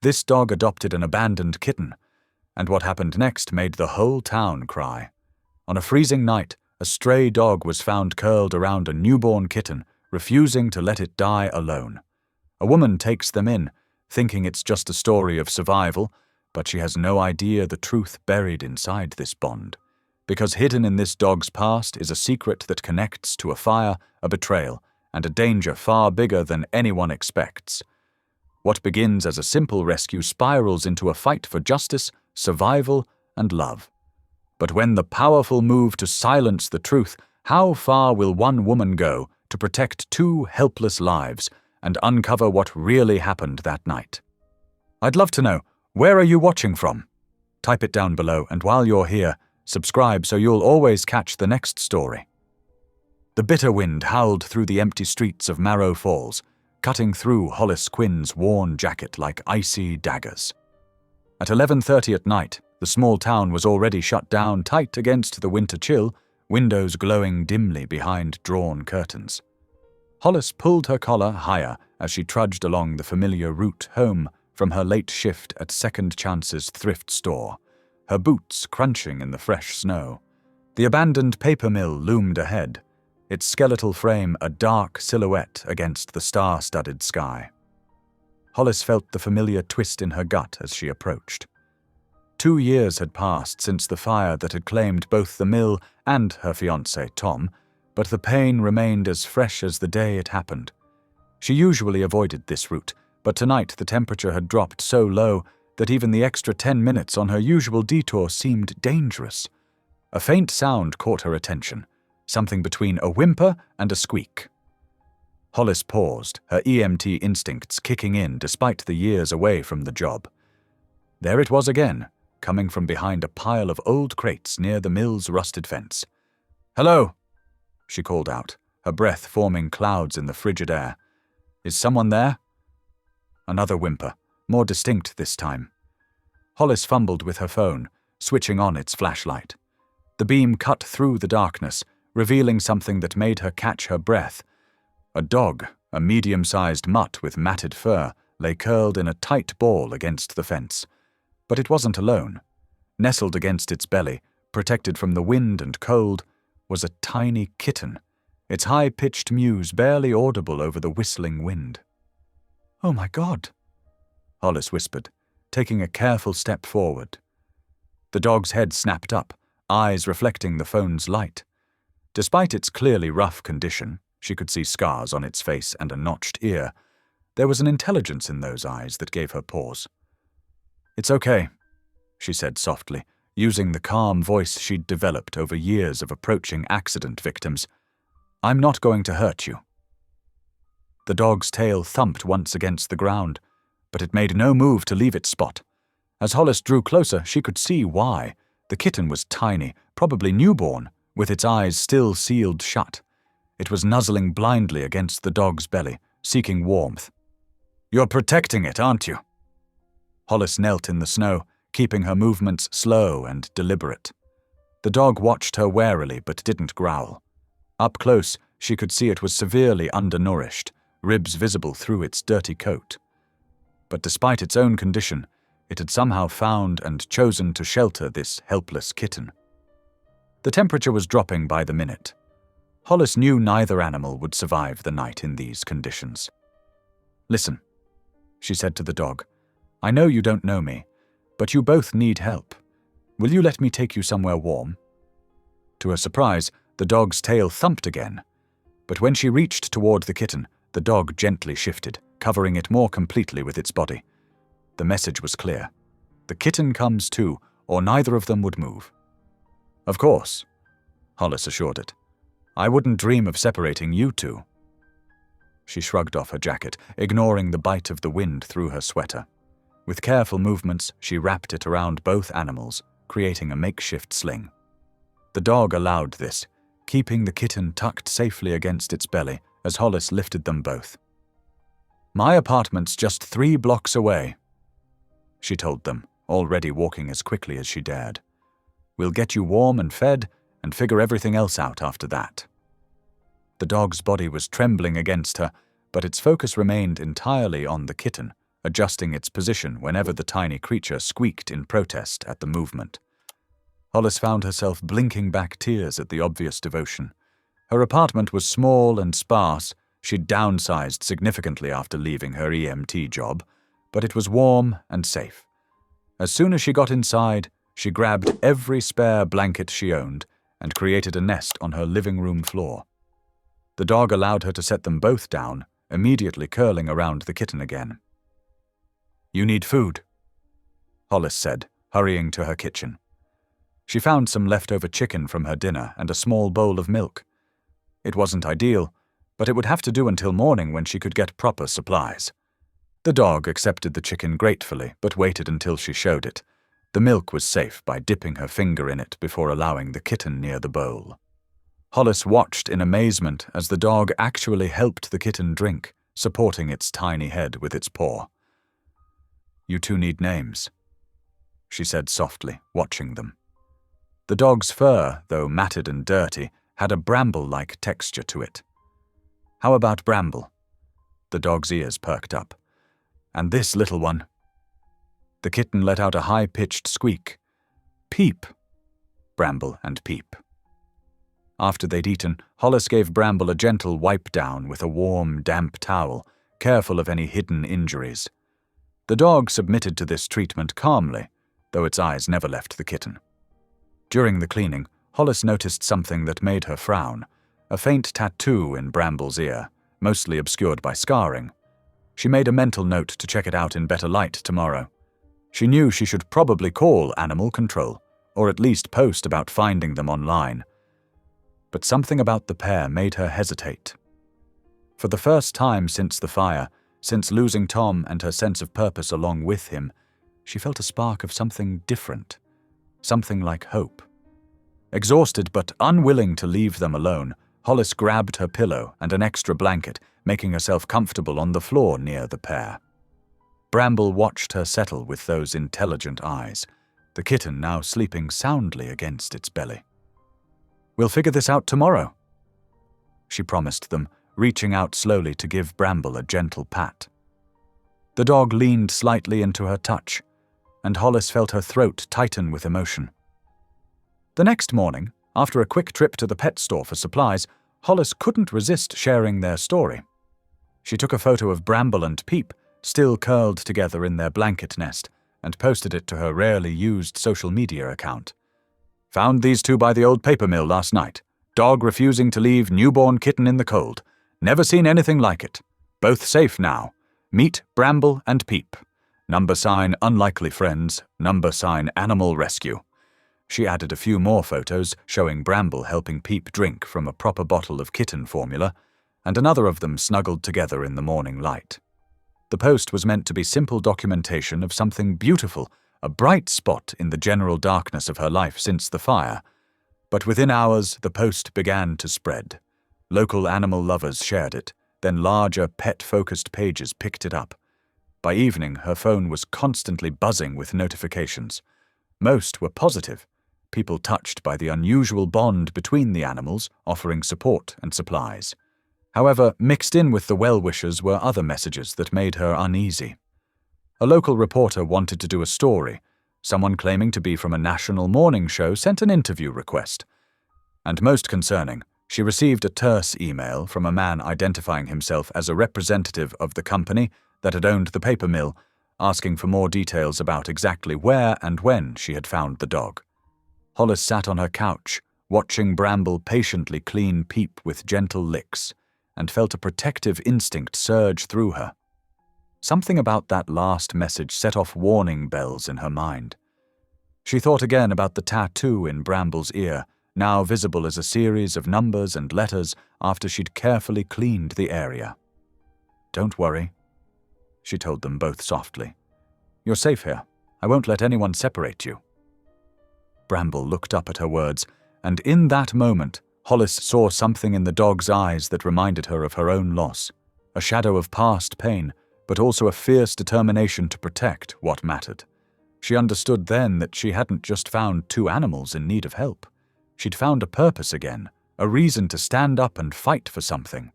This dog adopted an abandoned kitten, and what happened next made the whole town cry. On a freezing night, a stray dog was found curled around a newborn kitten, refusing to let it die alone. A woman takes them in, thinking it's just a story of survival, but she has no idea the truth buried inside this bond. Because hidden in this dog's past is a secret that connects to a fire, a betrayal, and a danger far bigger than anyone expects. What begins as a simple rescue spirals into a fight for justice, survival, and love. But when the powerful move to silence the truth, how far will one woman go to protect two helpless lives and uncover what really happened that night? I'd love to know, where are you watching from? Type it down below, and while you're here, subscribe so you'll always catch the next story. The bitter wind howled through the empty streets of Marrow Falls, cutting through Hollis Quinn's worn jacket like icy daggers. At 11:30 at night, the small town was already shut down tight against the winter chill, windows glowing dimly behind drawn curtains. Hollis pulled her collar higher as she trudged along the familiar route home from her late shift at Second Chance's thrift store, her boots crunching in the fresh snow. The abandoned paper mill loomed ahead, its skeletal frame a dark silhouette against the star-studded sky. Hollis felt the familiar twist in her gut as she approached. 2 years had passed since the fire that had claimed both the mill and her fiancé, Tom, but the pain remained as fresh as the day it happened. She usually avoided this route, but tonight the temperature had dropped so low that even the extra 10 minutes on her usual detour seemed dangerous. A faint sound caught her attention, something between a whimper and a squeak. Hollis paused, her EMT instincts kicking in despite the years away from the job. There it was again, coming from behind a pile of old crates near the mill's rusted fence. "Hello," she called out, her breath forming clouds in the frigid air. "Is someone there?" Another whimper, more distinct this time. Hollis fumbled with her phone, switching on its flashlight. The beam cut through the darkness, revealing something that made her catch her breath. A dog, a medium-sized mutt with matted fur, lay curled in a tight ball against the fence. But it wasn't alone. Nestled against its belly, protected from the wind and cold, was a tiny kitten, its high-pitched mews barely audible over the whistling wind. "Oh my God," Hollis whispered, taking a careful step forward. The dog's head snapped up, eyes reflecting the phone's light. Despite its clearly rough condition, she could see scars on its face and a notched ear. There was an intelligence in those eyes that gave her pause. "It's okay," she said softly, using the calm voice she'd developed over years of approaching accident victims. "I'm not going to hurt you." The dog's tail thumped once against the ground, but it made no move to leave its spot. As Hollis drew closer, she could see why. The kitten was tiny, probably newborn, with its eyes still sealed shut. It was nuzzling blindly against the dog's belly, seeking warmth. "You're protecting it, aren't you?" Hollis knelt in the snow, keeping her movements slow and deliberate. The dog watched her warily but didn't growl. Up close, she could see it was severely undernourished, ribs visible through its dirty coat. But despite its own condition, it had somehow found and chosen to shelter this helpless kitten. The temperature was dropping by the minute. Hollis knew neither animal would survive the night in these conditions. "Listen," she said to the dog. "I know you don't know me, but you both need help. Will you let me take you somewhere warm?" To her surprise, the dog's tail thumped again. But when she reached toward the kitten, the dog gently shifted, covering it more completely with its body. The message was clear. The kitten comes too, or neither of them would move. "Of course," Hollis assured it. "I wouldn't dream of separating you two." She shrugged off her jacket, ignoring the bite of the wind through her sweater. With careful movements, she wrapped it around both animals, creating a makeshift sling. The dog allowed this, keeping the kitten tucked safely against its belly as Hollis lifted them both. "My apartment's just 3 blocks away," she told them, already walking as quickly as she dared. "We'll get you warm and fed and figure everything else out after that." The dog's body was trembling against her, but its focus remained entirely on the kitten, adjusting its position whenever the tiny creature squeaked in protest at the movement. Hollis found herself blinking back tears at the obvious devotion. Her apartment was small and sparse. She'd downsized significantly after leaving her EMT job, but it was warm and safe. As soon as she got inside, she grabbed every spare blanket she owned and created a nest on her living room floor. The dog allowed her to set them both down, immediately curling around the kitten again. "You need food," Hollis said, hurrying to her kitchen. She found some leftover chicken from her dinner and a small bowl of milk. It wasn't ideal, but it would have to do until morning when she could get proper supplies. The dog accepted the chicken gratefully, but waited until she showed it. The milk was safe by dipping her finger in it before allowing the kitten near the bowl. Hollis watched in amazement as the dog actually helped the kitten drink, supporting its tiny head with its paw. "You two need names," she said softly, watching them. The dog's fur, though matted and dirty, had a bramble-like texture to it. "How about Bramble?" The dog's ears perked up. "And this little one?" The kitten let out a high-pitched squeak. "Peep." Bramble and Peep. After they'd eaten, Hollis gave Bramble a gentle wipe down with a warm, damp towel, careful of any hidden injuries. The dog submitted to this treatment calmly, though its eyes never left the kitten. During the cleaning, Hollis noticed something that made her frown, a faint tattoo in Bramble's ear, mostly obscured by scarring. She made a mental note to check it out in better light tomorrow. She knew she should probably call animal control, or at least post about finding them online. But something about the pair made her hesitate. For the first time since the fire, since losing Tom and her sense of purpose along with him, she felt a spark of something different, something like hope. Exhausted but unwilling to leave them alone, Hollis grabbed her pillow and an extra blanket, making herself comfortable on the floor near the pair. Bramble watched her settle with those intelligent eyes, the kitten now sleeping soundly against its belly. "We'll figure this out tomorrow," she promised them, reaching out slowly to give Bramble a gentle pat. The dog leaned slightly into her touch, and Hollis felt her throat tighten with emotion. The next morning, after a quick trip to the pet store for supplies, Hollis couldn't resist sharing their story. She took a photo of Bramble and Peep, still curled together in their blanket nest, and posted it to her rarely used social media account. "Found these two by the old paper mill last night. Dog refusing to leave newborn kitten in the cold. Never seen anything like it. Both safe now. Meet Bramble and Peep. # unlikely friends. # animal rescue." She added a few more photos showing Bramble helping Peep drink from a proper bottle of kitten formula, and another of them snuggled together in the morning light. The post was meant to be simple documentation of something beautiful, a bright spot in the general darkness of her life since the fire. But within hours, the post began to spread. Local animal lovers shared it, then larger pet-focused pages picked it up. By evening, her phone was constantly buzzing with notifications. Most were positive, people touched by the unusual bond between the animals, offering support and supplies. However, mixed in with the well-wishers were other messages that made her uneasy. A local reporter wanted to do a story. Someone claiming to be from a national morning show sent an interview request. And most concerning, she received a terse email from a man identifying himself as a representative of the company that had owned the paper mill, asking for more details about exactly where and when she had found the dog. Hollis sat on her couch, watching Bramble patiently clean Peep with gentle licks, and felt a protective instinct surge through her. Something about that last message set off warning bells in her mind. She thought again about the tattoo in Bramble's ear, now visible as a series of numbers and letters after she'd carefully cleaned the area. "Don't worry," she told them both softly. "You're safe here. I won't let anyone separate you." Bramble looked up at her words, and in that moment, Hollis saw something in the dog's eyes that reminded her of her own loss, a shadow of past pain, but also a fierce determination to protect what mattered. She understood then that she hadn't just found two animals in need of help. She'd found a purpose again, a reason to stand up and fight for something.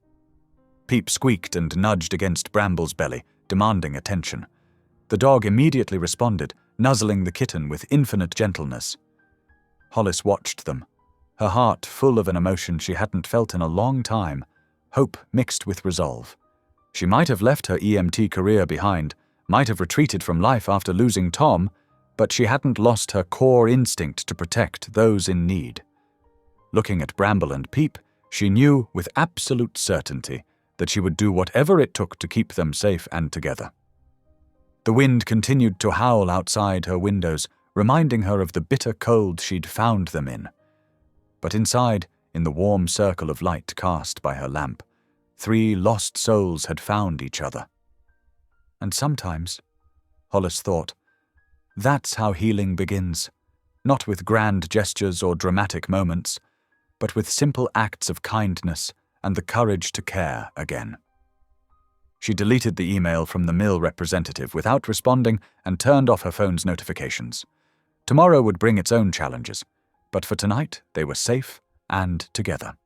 Peep squeaked and nudged against Bramble's belly, demanding attention. The dog immediately responded, nuzzling the kitten with infinite gentleness. Hollis watched them, her heart full of an emotion she hadn't felt in a long time, hope mixed with resolve. She might have left her EMT career behind, might have retreated from life after losing Tom, but she hadn't lost her core instinct to protect those in need. Looking at Bramble and Peep, she knew with absolute certainty that she would do whatever it took to keep them safe and together. The wind continued to howl outside her windows, reminding her of the bitter cold she'd found them in. But inside, in the warm circle of light cast by her lamp, 3 lost souls had found each other. And sometimes, Hollis thought, that's how healing begins, not with grand gestures or dramatic moments, but with simple acts of kindness and the courage to care again. She deleted the email from the mill representative without responding and turned off her phone's notifications. Tomorrow would bring its own challenges, but for tonight they were safe and together.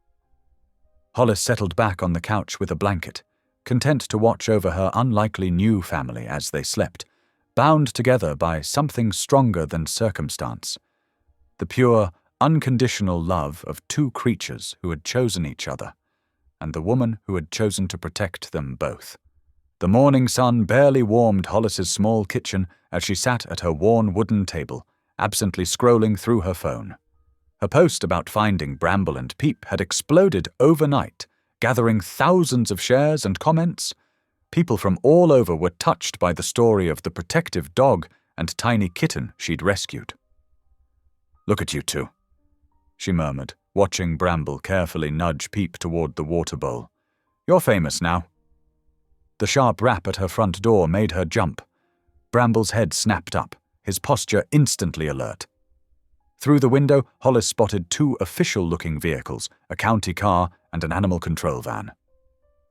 Hollis settled back on the couch with a blanket, content to watch over her unlikely new family as they slept, bound together by something stronger than circumstance. The pure, unconditional love of 2 creatures who had chosen each other, and the woman who had chosen to protect them both. The morning sun barely warmed Hollis's small kitchen as she sat at her worn wooden table, absently scrolling through her phone. Her post about finding Bramble and Peep had exploded overnight, gathering thousands of shares and comments. People from all over were touched by the story of the protective dog and tiny kitten she'd rescued. "Look at you 2, she murmured, watching Bramble carefully nudge Peep toward the water bowl. "You're famous now." The sharp rap at her front door made her jump. Bramble's head snapped up, his posture instantly alert. Through the window, Hollis spotted 2 official-looking vehicles, a county car and an animal control van.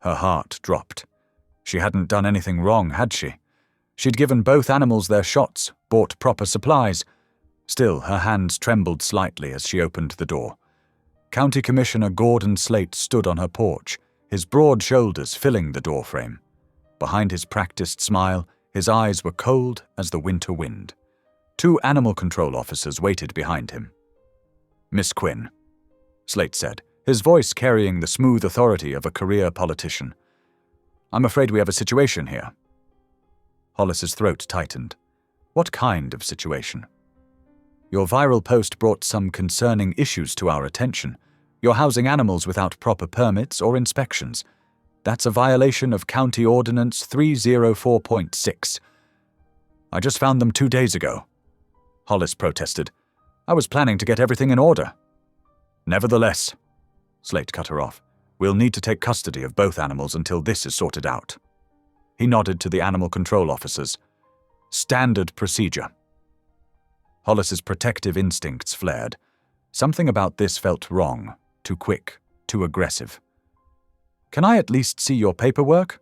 Her heart dropped. She hadn't done anything wrong, had she? She'd given both animals their shots, bought proper supplies. Still, her hands trembled slightly as she opened the door. County Commissioner Gordon Slate stood on her porch, his broad shoulders filling the doorframe. Behind his practiced smile, his eyes were cold as the winter wind. 2 animal control officers waited behind him. "Miss Quinn," Slate said, his voice carrying the smooth authority of a career politician. "I'm afraid we have a situation here." Hollis's throat tightened. What kind of situation? "Your viral post brought some concerning issues to our attention. You're housing animals without proper permits or inspections. That's a violation of County Ordinance 304.6. "I just found them 2 days ago," Hollis protested. "I was planning to get everything in order." "Nevertheless," Slate cut her off, "we'll need to take custody of both animals until this is sorted out." He nodded to the animal control officers. "Standard procedure." Hollis's protective instincts flared. Something about this felt wrong, too quick, too aggressive. "Can I at least see your paperwork?"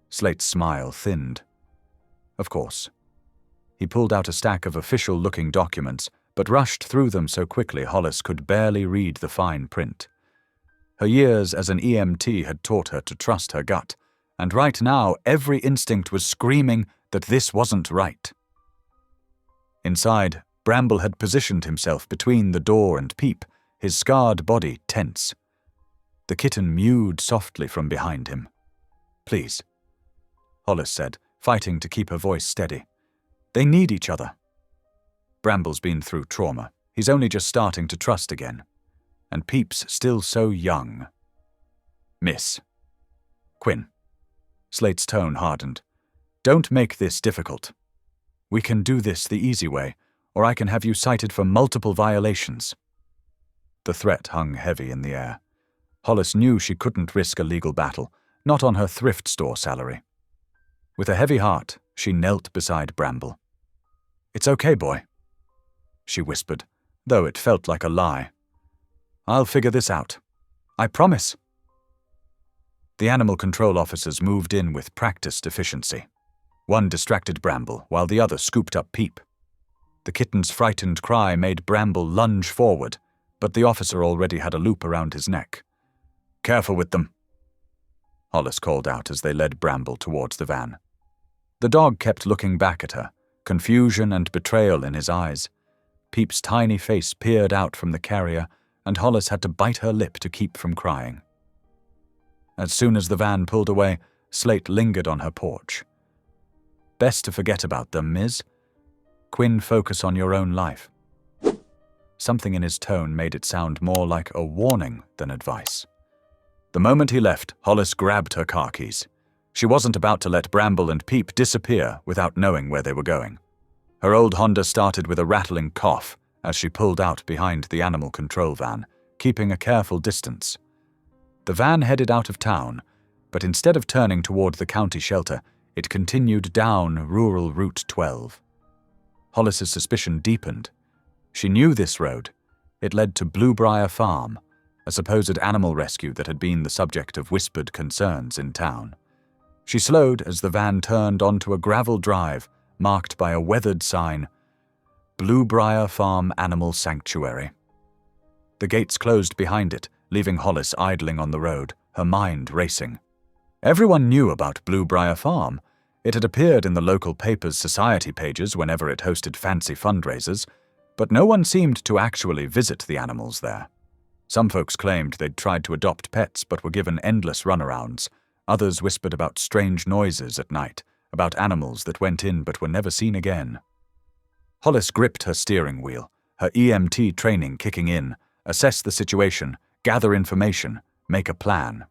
Slate's smile thinned. Of course. He pulled out a stack of official-looking documents, but rushed through them so quickly Hollis could barely read the fine print. Her years as an EMT had taught her to trust her gut, and right now every instinct was screaming that this wasn't right. Inside, Bramble had positioned himself between the door and Peep, his scarred body tense. The kitten mewed softly from behind him. "Please," Hollis said, fighting to keep her voice steady. "They need each other." Bramble's been through trauma. He's only just starting to trust again. And Peep's still so young. "Miss Quinn." Slate's tone hardened. "Don't make this difficult. We can do this the easy way, or I can have you cited for multiple violations." The threat hung heavy in the air. Hollis knew she couldn't risk a legal battle, not on her thrift store salary. With a heavy heart, she knelt beside Bramble. "It's okay, boy," she whispered, though it felt like a lie. "I'll figure this out. I promise." The animal control officers moved in with practiced efficiency. One distracted Bramble, while the other scooped up Peep. The kitten's frightened cry made Bramble lunge forward, but the officer already had a loop around his neck. "Careful with them," Hollis called out as they led Bramble towards the van. The dog kept looking back at her, confusion and betrayal in his eyes. Peep's tiny face peered out from the carrier, and Hollis had to bite her lip to keep from crying. As soon as the van pulled away, Slate lingered on her porch. "Best to forget about them, Miss. Quinn, focus on your own life." Something in his tone made it sound more like a warning than advice. The moment he left, Hollis grabbed her car keys. She wasn't about to let Bramble and Peep disappear without knowing where they were going. Her old Honda started with a rattling cough as she pulled out behind the animal control van, keeping a careful distance. The van headed out of town, but instead of turning toward the county shelter, it continued down rural Route 12. Hollis's suspicion deepened. She knew this road. It led to Bluebriar Farm, a supposed animal rescue that had been the subject of whispered concerns in town. She slowed as the van turned onto a gravel drive marked by a weathered sign, "Bluebriar Farm Animal Sanctuary." The gates closed behind it, leaving Hollis idling on the road, her mind racing. Everyone knew about Bluebriar Farm. It had appeared in the local paper's society pages whenever it hosted fancy fundraisers, but no one seemed to actually visit the animals there. Some folks claimed they'd tried to adopt pets but were given endless runarounds. Others whispered about strange noises at night, about animals that went in but were never seen again. Hollis gripped her steering wheel, her EMT training kicking in, assess the situation, gather information, make a plan.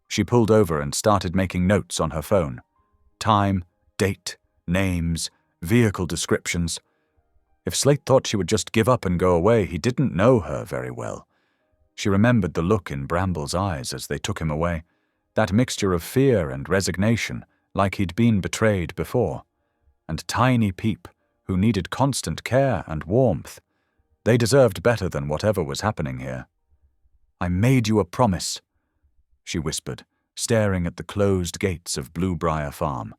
She pulled over and started making notes on her phone. Time, date, names, vehicle descriptions. If Slate thought she would just give up and go away, he didn't know her very well. She remembered the look in Bramble's eyes as they took him away, that mixture of fear and resignation, like he'd been betrayed before. And tiny Peep, who needed constant care and warmth. They deserved better than whatever was happening here. "I made you a promise," she whispered, staring at the closed gates of Bluebriar Farm.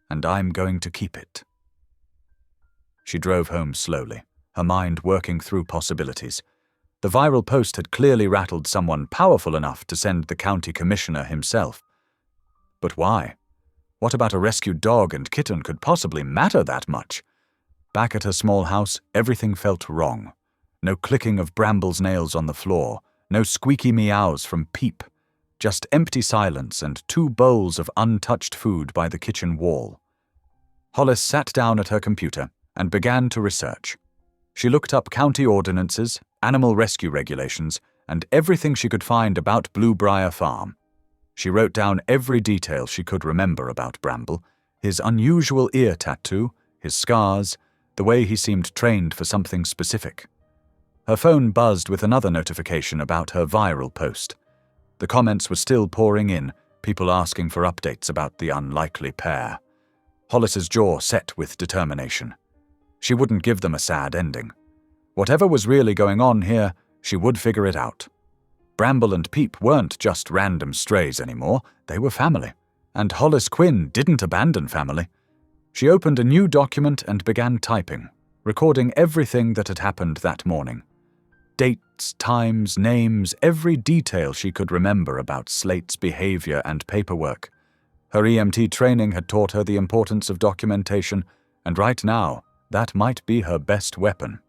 "And I'm going to keep it." She drove home slowly, her mind working through possibilities. The viral post had clearly rattled someone powerful enough to send the county commissioner himself. But why? What about a rescued dog and kitten could possibly matter that much? Back at her small house, everything felt wrong. No clicking of Bramble's nails on the floor, no squeaky meows from Peep, just empty silence and 2 bowls of untouched food by the kitchen wall. Hollis sat down at her computer and began to research. She looked up county ordinances, animal rescue regulations, and everything she could find about Bluebriar Farm. She wrote down every detail she could remember about Bramble, his unusual ear tattoo, his scars, the way he seemed trained for something specific. Her phone buzzed with another notification about her viral post. The comments were still pouring in, people asking for updates about the unlikely pair. Hollis's jaw set with determination. She wouldn't give them a sad ending. Whatever was really going on here, she would figure it out. Bramble and Peep weren't just random strays anymore, they were family. And Hollis Quinn didn't abandon family. She opened a new document and began typing, recording everything that had happened that morning. Dates, times, names, every detail she could remember about Slate's behavior and paperwork. Her EMT training had taught her the importance of documentation, and right now, that might be her best weapon.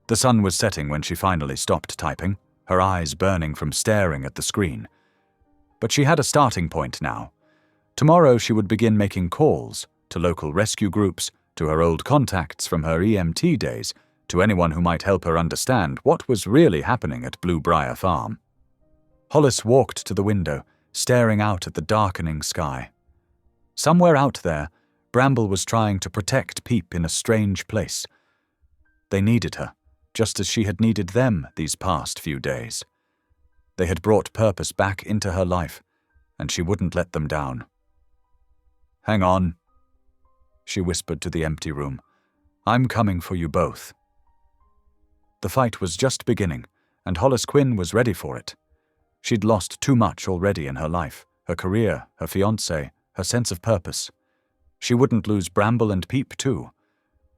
The sun was setting when she finally stopped typing, her eyes burning from staring at the screen. But she had a starting point now. Tomorrow she would begin making calls to local rescue groups, to her old contacts from her EMT days, to anyone who might help her understand what was really happening at Bluebriar Farm. Hollis walked to the window, staring out at the darkening sky. Somewhere out there, Bramble was trying to protect Peep in a strange place. They needed her, just as she had needed them these past few days. They had brought purpose back into her life, and she wouldn't let them down. "Hang on," she whispered to the empty room. "I'm coming for you both." The fight was just beginning, and Hollis Quinn was ready for it. She'd lost too much already in her life, her career, her fiancé, her sense of purpose. She wouldn't lose Bramble and Peep too.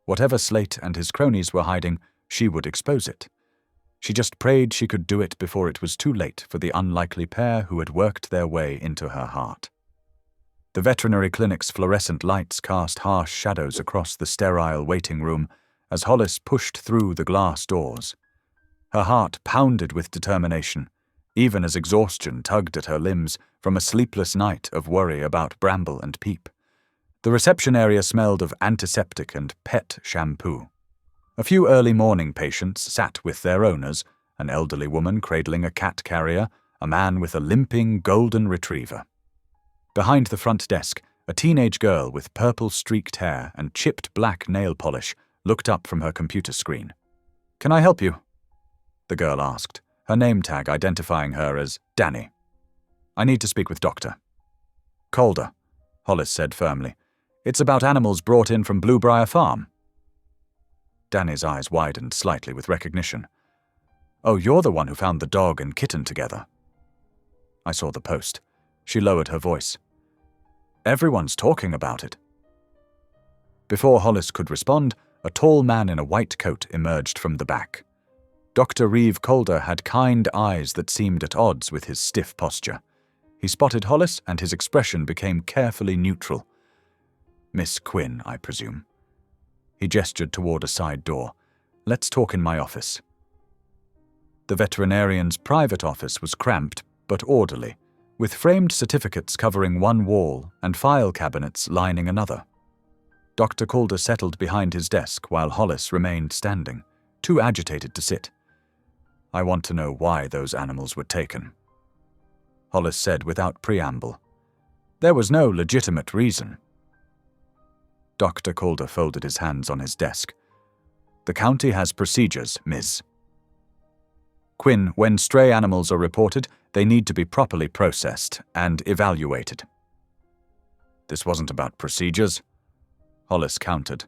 Whatever Slate and his cronies were hiding, she would expose it. She just prayed she could do it before it was too late for the unlikely pair who had worked their way into her heart. The veterinary clinic's fluorescent lights cast harsh shadows across the sterile waiting room as Hollis pushed through the glass doors. Her heart pounded with determination, even as exhaustion tugged at her limbs from a sleepless night of worry about Bramble and Peep. The reception area smelled of antiseptic and pet shampoo. A few early morning patients sat with their owners, an elderly woman cradling a cat carrier, a man with a limping golden retriever. Behind the front desk, a teenage girl with purple-streaked hair and chipped black nail polish looked up from her computer screen. "Can I help you?" the girl asked, her name tag identifying her as Danny. "I need to speak with Dr. Calder," Hollis said firmly. "It's about animals brought in from Bluebriar Farm." Danny's eyes widened slightly with recognition. "Oh, you're the one who found the dog and kitten together." "I saw the post." She lowered her voice. "Everyone's talking about it." Before Hollis could respond, a tall man in a white coat emerged from the back. Dr. Reeve Calder had kind eyes that seemed at odds with his stiff posture. He spotted Hollis, and his expression became carefully neutral. "Miss Quinn, I presume." He gestured toward a side door. "Let's talk in my office." The veterinarian's private office was cramped but orderly, with framed certificates covering one wall and file cabinets lining another. Dr. Calder settled behind his desk while Hollis remained standing, too agitated to sit. "I want to know why those animals were taken," Hollis said without preamble. "There was no legitimate reason." Dr. Calder folded his hands on his desk. "The county has procedures, Ms. Quinn, when stray animals are reported, they need to be properly processed and evaluated." "This wasn't about procedures," Hollis countered.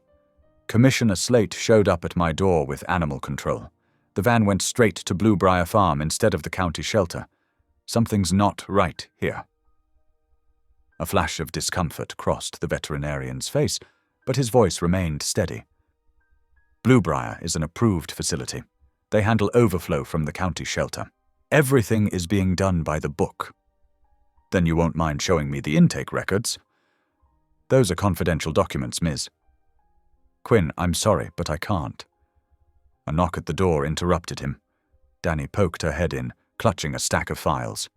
"Commissioner Slate showed up at my door with animal control. The van went straight to Bluebriar Farm instead of the county shelter. Something's not right here." A flash of discomfort crossed the veterinarian's face, but his voice remained steady. "Bluebriar is an approved facility. They handle overflow from the county shelter. Everything is being done by the book." "Then you won't mind showing me the intake records?" "Those are confidential documents, Ms. "Quinn, I'm sorry, but I can't." A knock at the door interrupted him. Danny poked her head in, clutching a stack of files.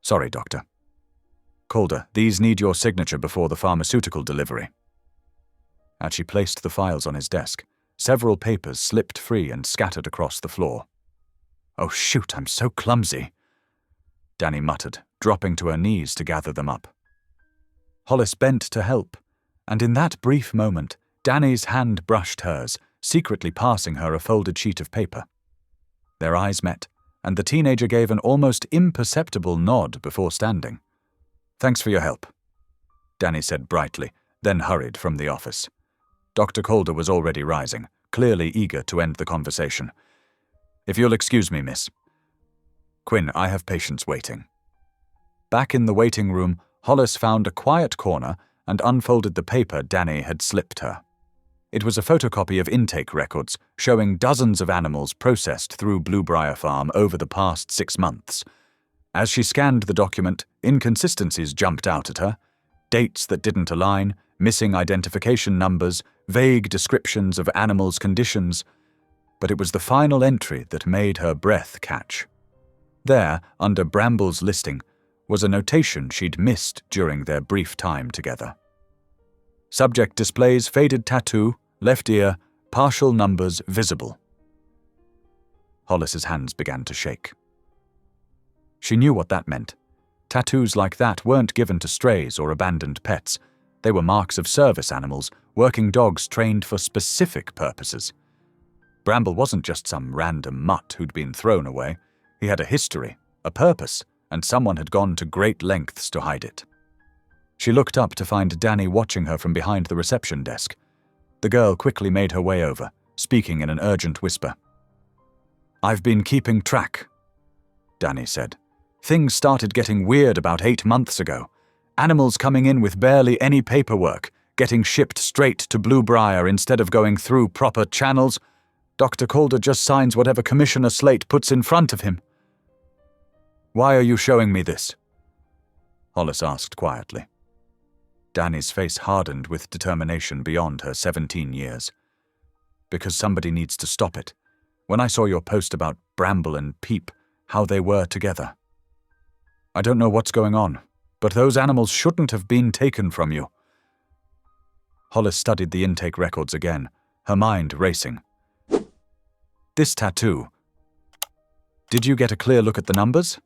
"Sorry, Doctor." "Calder, these need your signature before the pharmaceutical delivery." As she placed the files on his desk, several papers slipped free and scattered across the floor. "Oh shoot, I'm so clumsy," Danny muttered, dropping to her knees to gather them up. Hollis bent to help, and in that brief moment, Danny's hand brushed hers, secretly passing her a folded sheet of paper. Their eyes met, and the teenager gave an almost imperceptible nod before standing. "Thanks for your help," Danny said brightly, then hurried from the office. Dr. Calder was already rising, clearly eager to end the conversation. "If you'll excuse me, miss." "Quinn, I have patients waiting." Back in the waiting room, Hollis found a quiet corner and unfolded the paper Danny had slipped her. It was a photocopy of intake records showing dozens of animals processed through Bluebriar Farm over the past 6 months. As she scanned the document, inconsistencies jumped out at her. Dates that didn't align, missing identification numbers, vague descriptions of animals' conditions. But it was the final entry that made her breath catch. There, under Bramble's listing, was a notation she'd missed during their brief time together. Subject displays faded tattoo, left ear, partial numbers visible. Hollis's hands began to shake. She knew what that meant. Tattoos like that weren't given to strays or abandoned pets. They were marks of service animals, working dogs trained for specific purposes. Bramble wasn't just some random mutt who'd been thrown away. He had a history, a purpose, and someone had gone to great lengths to hide it. She looked up to find Danny watching her from behind the reception desk. The girl quickly made her way over, speaking in an urgent whisper. "I've been keeping track," Danny said. "Things started getting weird about 8 months ago. Animals coming in with barely any paperwork, getting shipped straight to Bluebriar instead of going through proper channels. Dr. Calder just signs whatever Commissioner Slate puts in front of him." "Why are you showing me this?" Hollis asked quietly. Danny's face hardened with determination beyond her 17 years. Because somebody needs to stop it. When I saw your post about Bramble and Peep, how they were together. I don't know what's going on, but those animals shouldn't have been taken from you. Hollis studied the intake records again, her mind racing. This tattoo. Did you get a clear look at the numbers?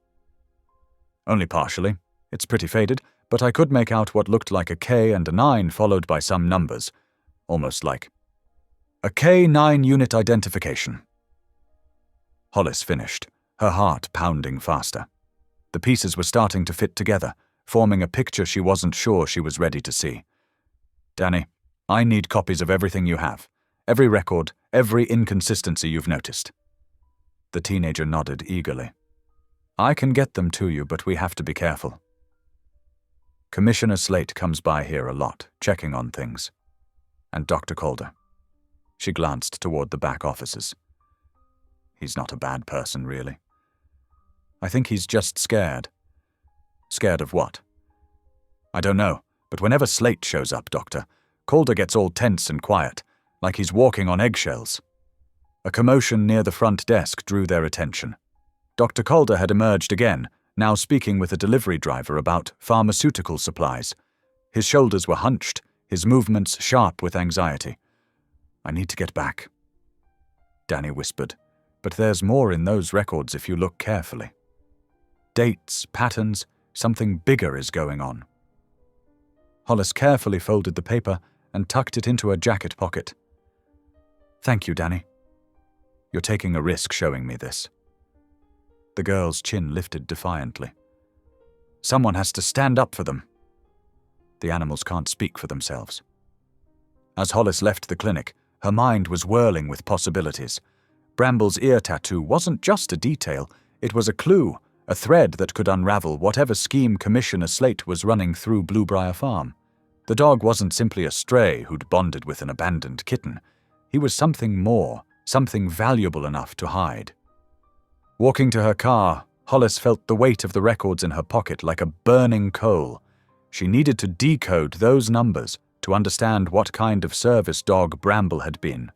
Only partially. It's pretty faded, but I could make out what looked like a K and a 9 followed by some numbers. Almost like a K9 unit identification. Hollis finished, her heart pounding faster. The pieces were starting to fit together, forming a picture she wasn't sure she was ready to see. Danny, I need copies of everything you have. Every record, every inconsistency you've noticed. The teenager nodded eagerly. I can get them to you, but we have to be careful. Commissioner Slate comes by here a lot, checking on things. And Dr. Calder. She glanced toward the back offices. He's not a bad person, really. I think he's just scared. Scared of what? I don't know, but whenever Slate shows up, Doctor, Calder gets all tense and quiet, like he's walking on eggshells. A commotion near the front desk drew their attention. Dr. Calder had emerged again, now speaking with a delivery driver about pharmaceutical supplies. His shoulders were hunched, his movements sharp with anxiety. I need to get back, Danny whispered, but there's more in those records if you look carefully. Dates, patterns, something bigger is going on. Hollis carefully folded the paper and tucked it into her jacket pocket. Thank you, Danny. You're taking a risk showing me this. The girl's chin lifted defiantly. Someone has to stand up for them. The animals can't speak for themselves. As Hollis left the clinic, her mind was whirling with possibilities. Bramble's ear tattoo wasn't just a detail, it was a clue, a thread that could unravel whatever scheme Commissioner Slate was running through Bluebriar Farm. The dog wasn't simply a stray who'd bonded with an abandoned kitten. He was something more, something valuable enough to hide. Walking to her car, Hollis felt the weight of the records in her pocket like a burning coal. She needed to decode those numbers to understand what kind of service dog Bramble had been.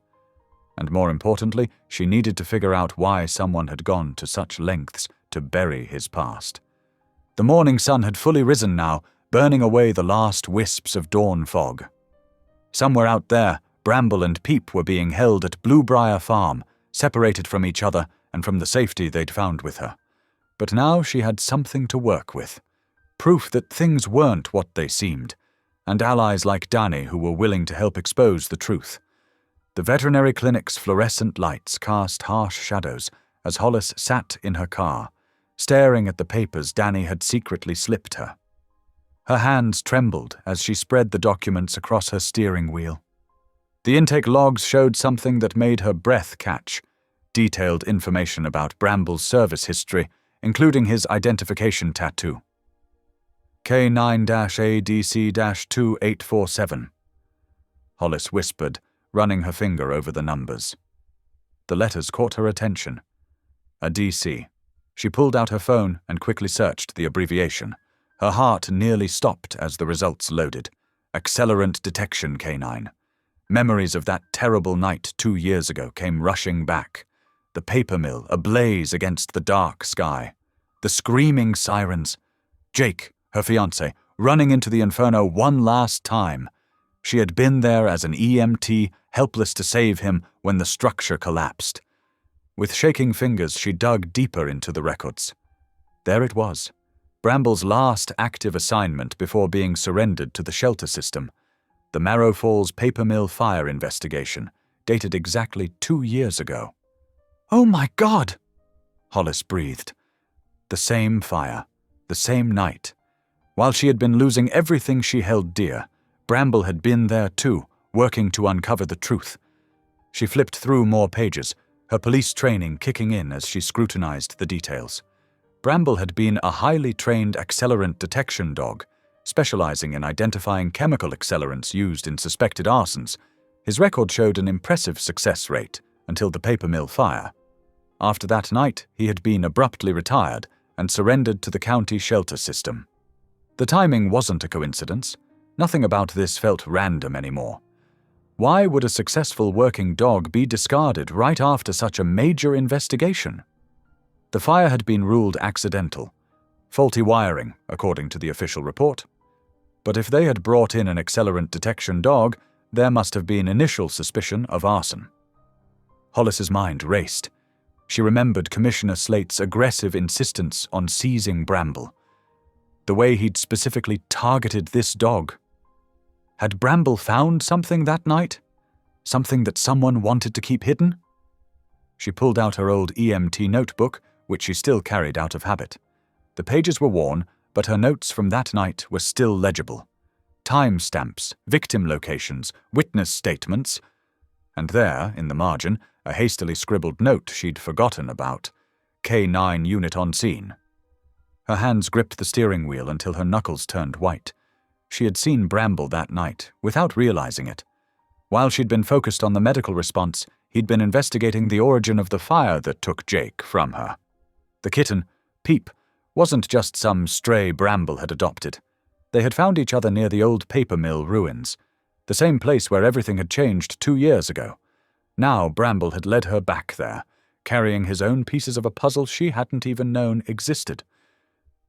And more importantly, she needed to figure out why someone had gone to such lengths to bury his past. The morning sun had fully risen now, burning away the last wisps of dawn fog. Somewhere out there, Bramble and Peep were being held at Bluebriar Farm, separated from each other and from the safety they'd found with her. But now she had something to work with. Proof that things weren't what they seemed, and allies like Danny who were willing to help expose the truth. The veterinary clinic's fluorescent lights cast harsh shadows as Hollis sat in her car, staring at the papers Danny had secretly slipped her. Her hands trembled as she spread the documents across her steering wheel. The intake logs showed something that made her breath catch, detailed information about Bramble's service history, including his identification tattoo. K9-ADC-2847. Hollis whispered, running her finger over the numbers. The letters caught her attention. A DC. She pulled out her phone and quickly searched the abbreviation. Her heart nearly stopped as the results loaded. Accelerant Detection K9. Memories of that terrible night 2 years ago came rushing back. The paper mill ablaze against the dark sky. The screaming sirens. Jake, her fiancé, running into the inferno one last time. She had been there as an EMT, helpless to save him when the structure collapsed. With shaking fingers, she dug deeper into the records. There it was. Bramble's last active assignment before being surrendered to the shelter system. The Marrow Falls paper mill fire investigation, dated exactly 2 years ago. Oh my God! Hollis breathed. The same fire, the same night. While she had been losing everything she held dear, Bramble had been there too, working to uncover the truth. She flipped through more pages, her police training kicking in as she scrutinized the details. Bramble had been a highly trained accelerant detection dog, specializing in identifying chemical accelerants used in suspected arsons. His record showed an impressive success rate until the paper mill fire. After that night, he had been abruptly retired and surrendered to the county shelter system. The timing wasn't a coincidence. Nothing about this felt random anymore. Why would a successful working dog be discarded right after such a major investigation? The fire had been ruled accidental. Faulty wiring, according to the official report. But if they had brought in an accelerant detection dog, there must have been initial suspicion of arson. Hollis's mind raced. She remembered Commissioner Slate's aggressive insistence on seizing Bramble. The way he'd specifically targeted this dog. Had Bramble found something that night? Something that someone wanted to keep hidden? She pulled out her old EMT notebook, which she still carried out of habit. The pages were worn, but her notes from that night were still legible. Timestamps, victim locations, witness statements, and there, in the margin, a hastily scribbled note she'd forgotten about. K9 unit on scene. Her hands gripped the steering wheel until her knuckles turned white. She had seen Bramble that night, without realizing it. While she'd been focused on the medical response, he'd been investigating the origin of the fire that took Jake from her. The kitten, Peep, wasn't just some stray Bramble had adopted. They had found each other near the old paper mill ruins, the same place where everything had changed 2 years ago. Now Bramble had led her back there, carrying his own pieces of a puzzle she hadn't even known existed.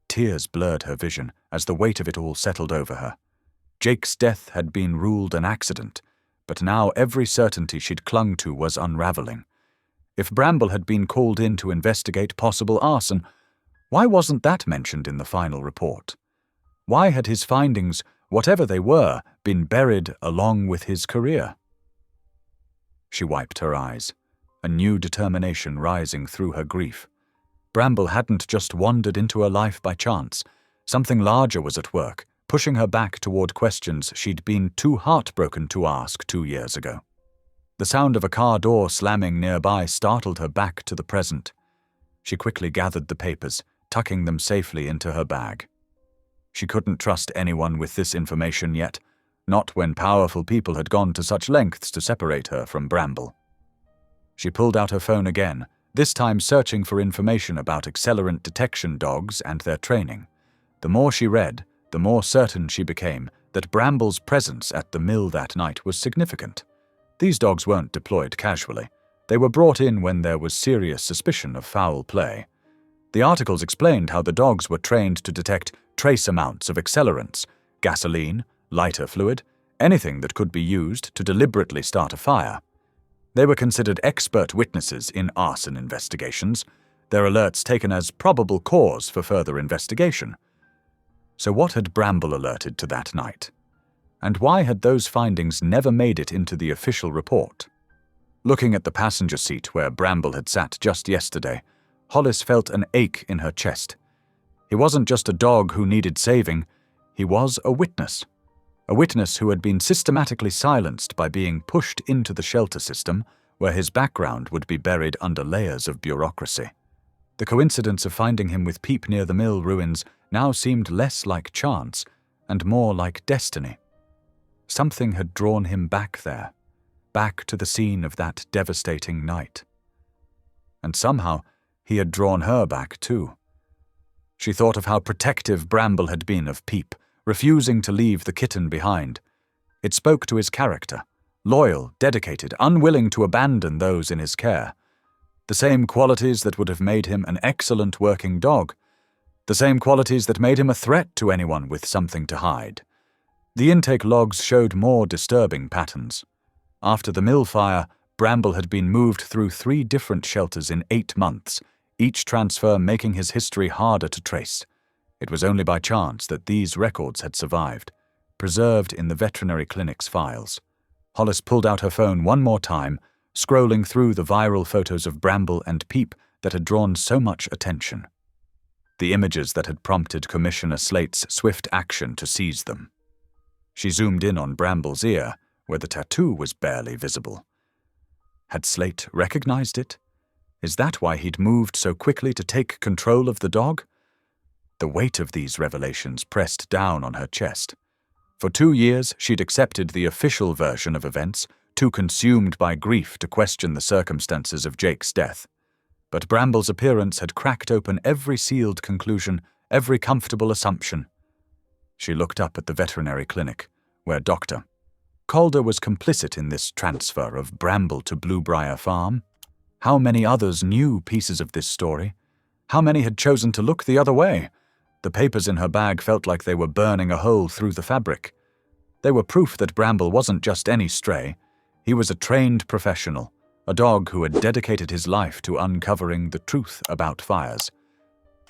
Tears blurred her vision as the weight of it all settled over her. Jake's death had been ruled an accident, but now every certainty she'd clung to was unraveling. If Bramble had been called in to investigate possible arson, why wasn't that mentioned in the final report? Why had his findings, whatever they were, been buried along with his career? She wiped her eyes, a new determination rising through her grief. Bramble hadn't just wandered into her life by chance. Something larger was at work, pushing her back toward questions she'd been too heartbroken to ask 2 years ago. The sound of a car door slamming nearby startled her back to the present. She quickly gathered the papers, tucking them safely into her bag. She couldn't trust anyone with this information yet, not when powerful people had gone to such lengths to separate her from Bramble. She pulled out her phone again, this time searching for information about accelerant detection dogs and their training. The more she read, the more certain she became that Bramble's presence at the mill that night was significant. These dogs weren't deployed casually. They were brought in when there was serious suspicion of foul play. The articles explained how the dogs were trained to detect trace amounts of accelerants, gasoline, lighter fluid, anything that could be used to deliberately start a fire. They were considered expert witnesses in arson investigations, their alerts taken as probable cause for further investigation. So what had Bramble alerted to that night? And why had those findings never made it into the official report? Looking at the passenger seat where Bramble had sat just yesterday, Hollis felt an ache in her chest. He wasn't just a dog who needed saving, he was a witness. A witness who had been systematically silenced by being pushed into the shelter system, where his background would be buried under layers of bureaucracy. The coincidence of finding him with Peep near the mill ruins now seemed less like chance and more like destiny. Something had drawn him back there, back to the scene of that devastating night. And somehow, he had drawn her back too. She thought of how protective Bramble had been of Peep, refusing to leave the kitten behind. It spoke to his character, loyal, dedicated, unwilling to abandon those in his care. The same qualities that would have made him an excellent working dog. The same qualities that made him a threat to anyone with something to hide. The intake logs showed more disturbing patterns. After the mill fire, Bramble had been moved through 3 different shelters in 8 months, each transfer making his history harder to trace. It was only by chance that these records had survived, preserved in the veterinary clinic's files. Hollis pulled out her phone one more time, scrolling through the viral photos of Bramble and Peep that had drawn so much attention. The images that had prompted Commissioner Slate's swift action to seize them. She zoomed in on Bramble's ear, where the tattoo was barely visible. Had Slate recognized it? Is that why he'd moved so quickly to take control of the dog? The weight of these revelations pressed down on her chest. For 2 years, she'd accepted the official version of events, too consumed by grief to question the circumstances of Jake's death. But Bramble's appearance had cracked open every sealed conclusion, every comfortable assumption. She looked up at the veterinary clinic, where Dr. Calder was complicit in this transfer of Bramble to Bluebriar Farm. How many others knew pieces of this story? How many had chosen to look the other way? The papers in her bag felt like they were burning a hole through the fabric. They were proof that Bramble wasn't just any stray. He was a trained professional, a dog who had dedicated his life to uncovering the truth about fires.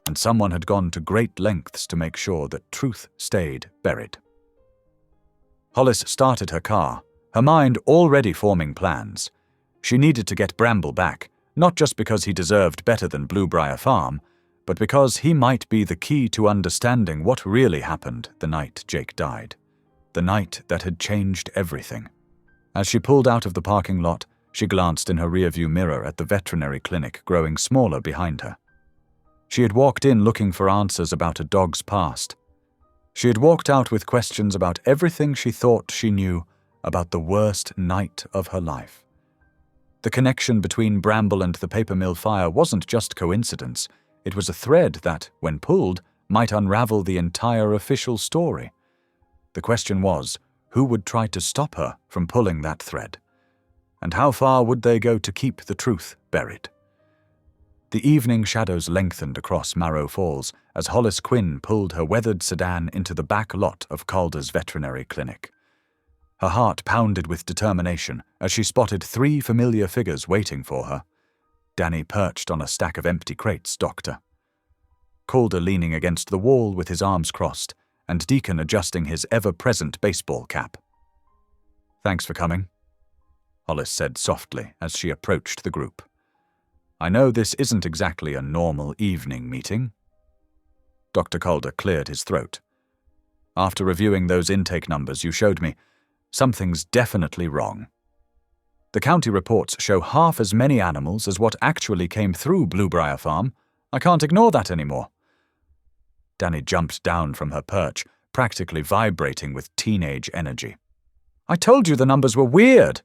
And someone had gone to great lengths to make sure that truth stayed buried. Hollis started her car, her mind already forming plans. She needed to get Bramble back, not just because he deserved better than Bluebriar Farm, but because he might be the key to understanding what really happened the night Jake died. The night that had changed everything. As she pulled out of the parking lot, she glanced in her rearview mirror at the veterinary clinic growing smaller behind her. She had walked in looking for answers about a dog's past. She had walked out with questions about everything she thought she knew about the worst night of her life. The connection between Bramble and the paper mill fire wasn't just coincidence. It was a thread that, when pulled, might unravel the entire official story. The question was, who would try to stop her from pulling that thread? And how far would they go to keep the truth buried? The evening shadows lengthened across Marrow Falls as Hollis Quinn pulled her weathered sedan into the back lot of Calder's veterinary clinic. Her heart pounded with determination as she spotted 3 familiar figures waiting for her. Danny perched on a stack of empty crates, Doctor. Calder leaning against the wall with his arms crossed, and Deacon adjusting his ever-present baseball cap. "Thanks for coming," Hollis said softly as she approached the group. "I know this isn't exactly a normal evening meeting." Dr. Calder cleared his throat. "After reviewing those intake numbers you showed me, something's definitely wrong. The county reports show half as many animals as what actually came through Bluebriar Farm. I can't ignore that anymore." Danny jumped down from her perch, practically vibrating with teenage energy. "I told you the numbers were weird.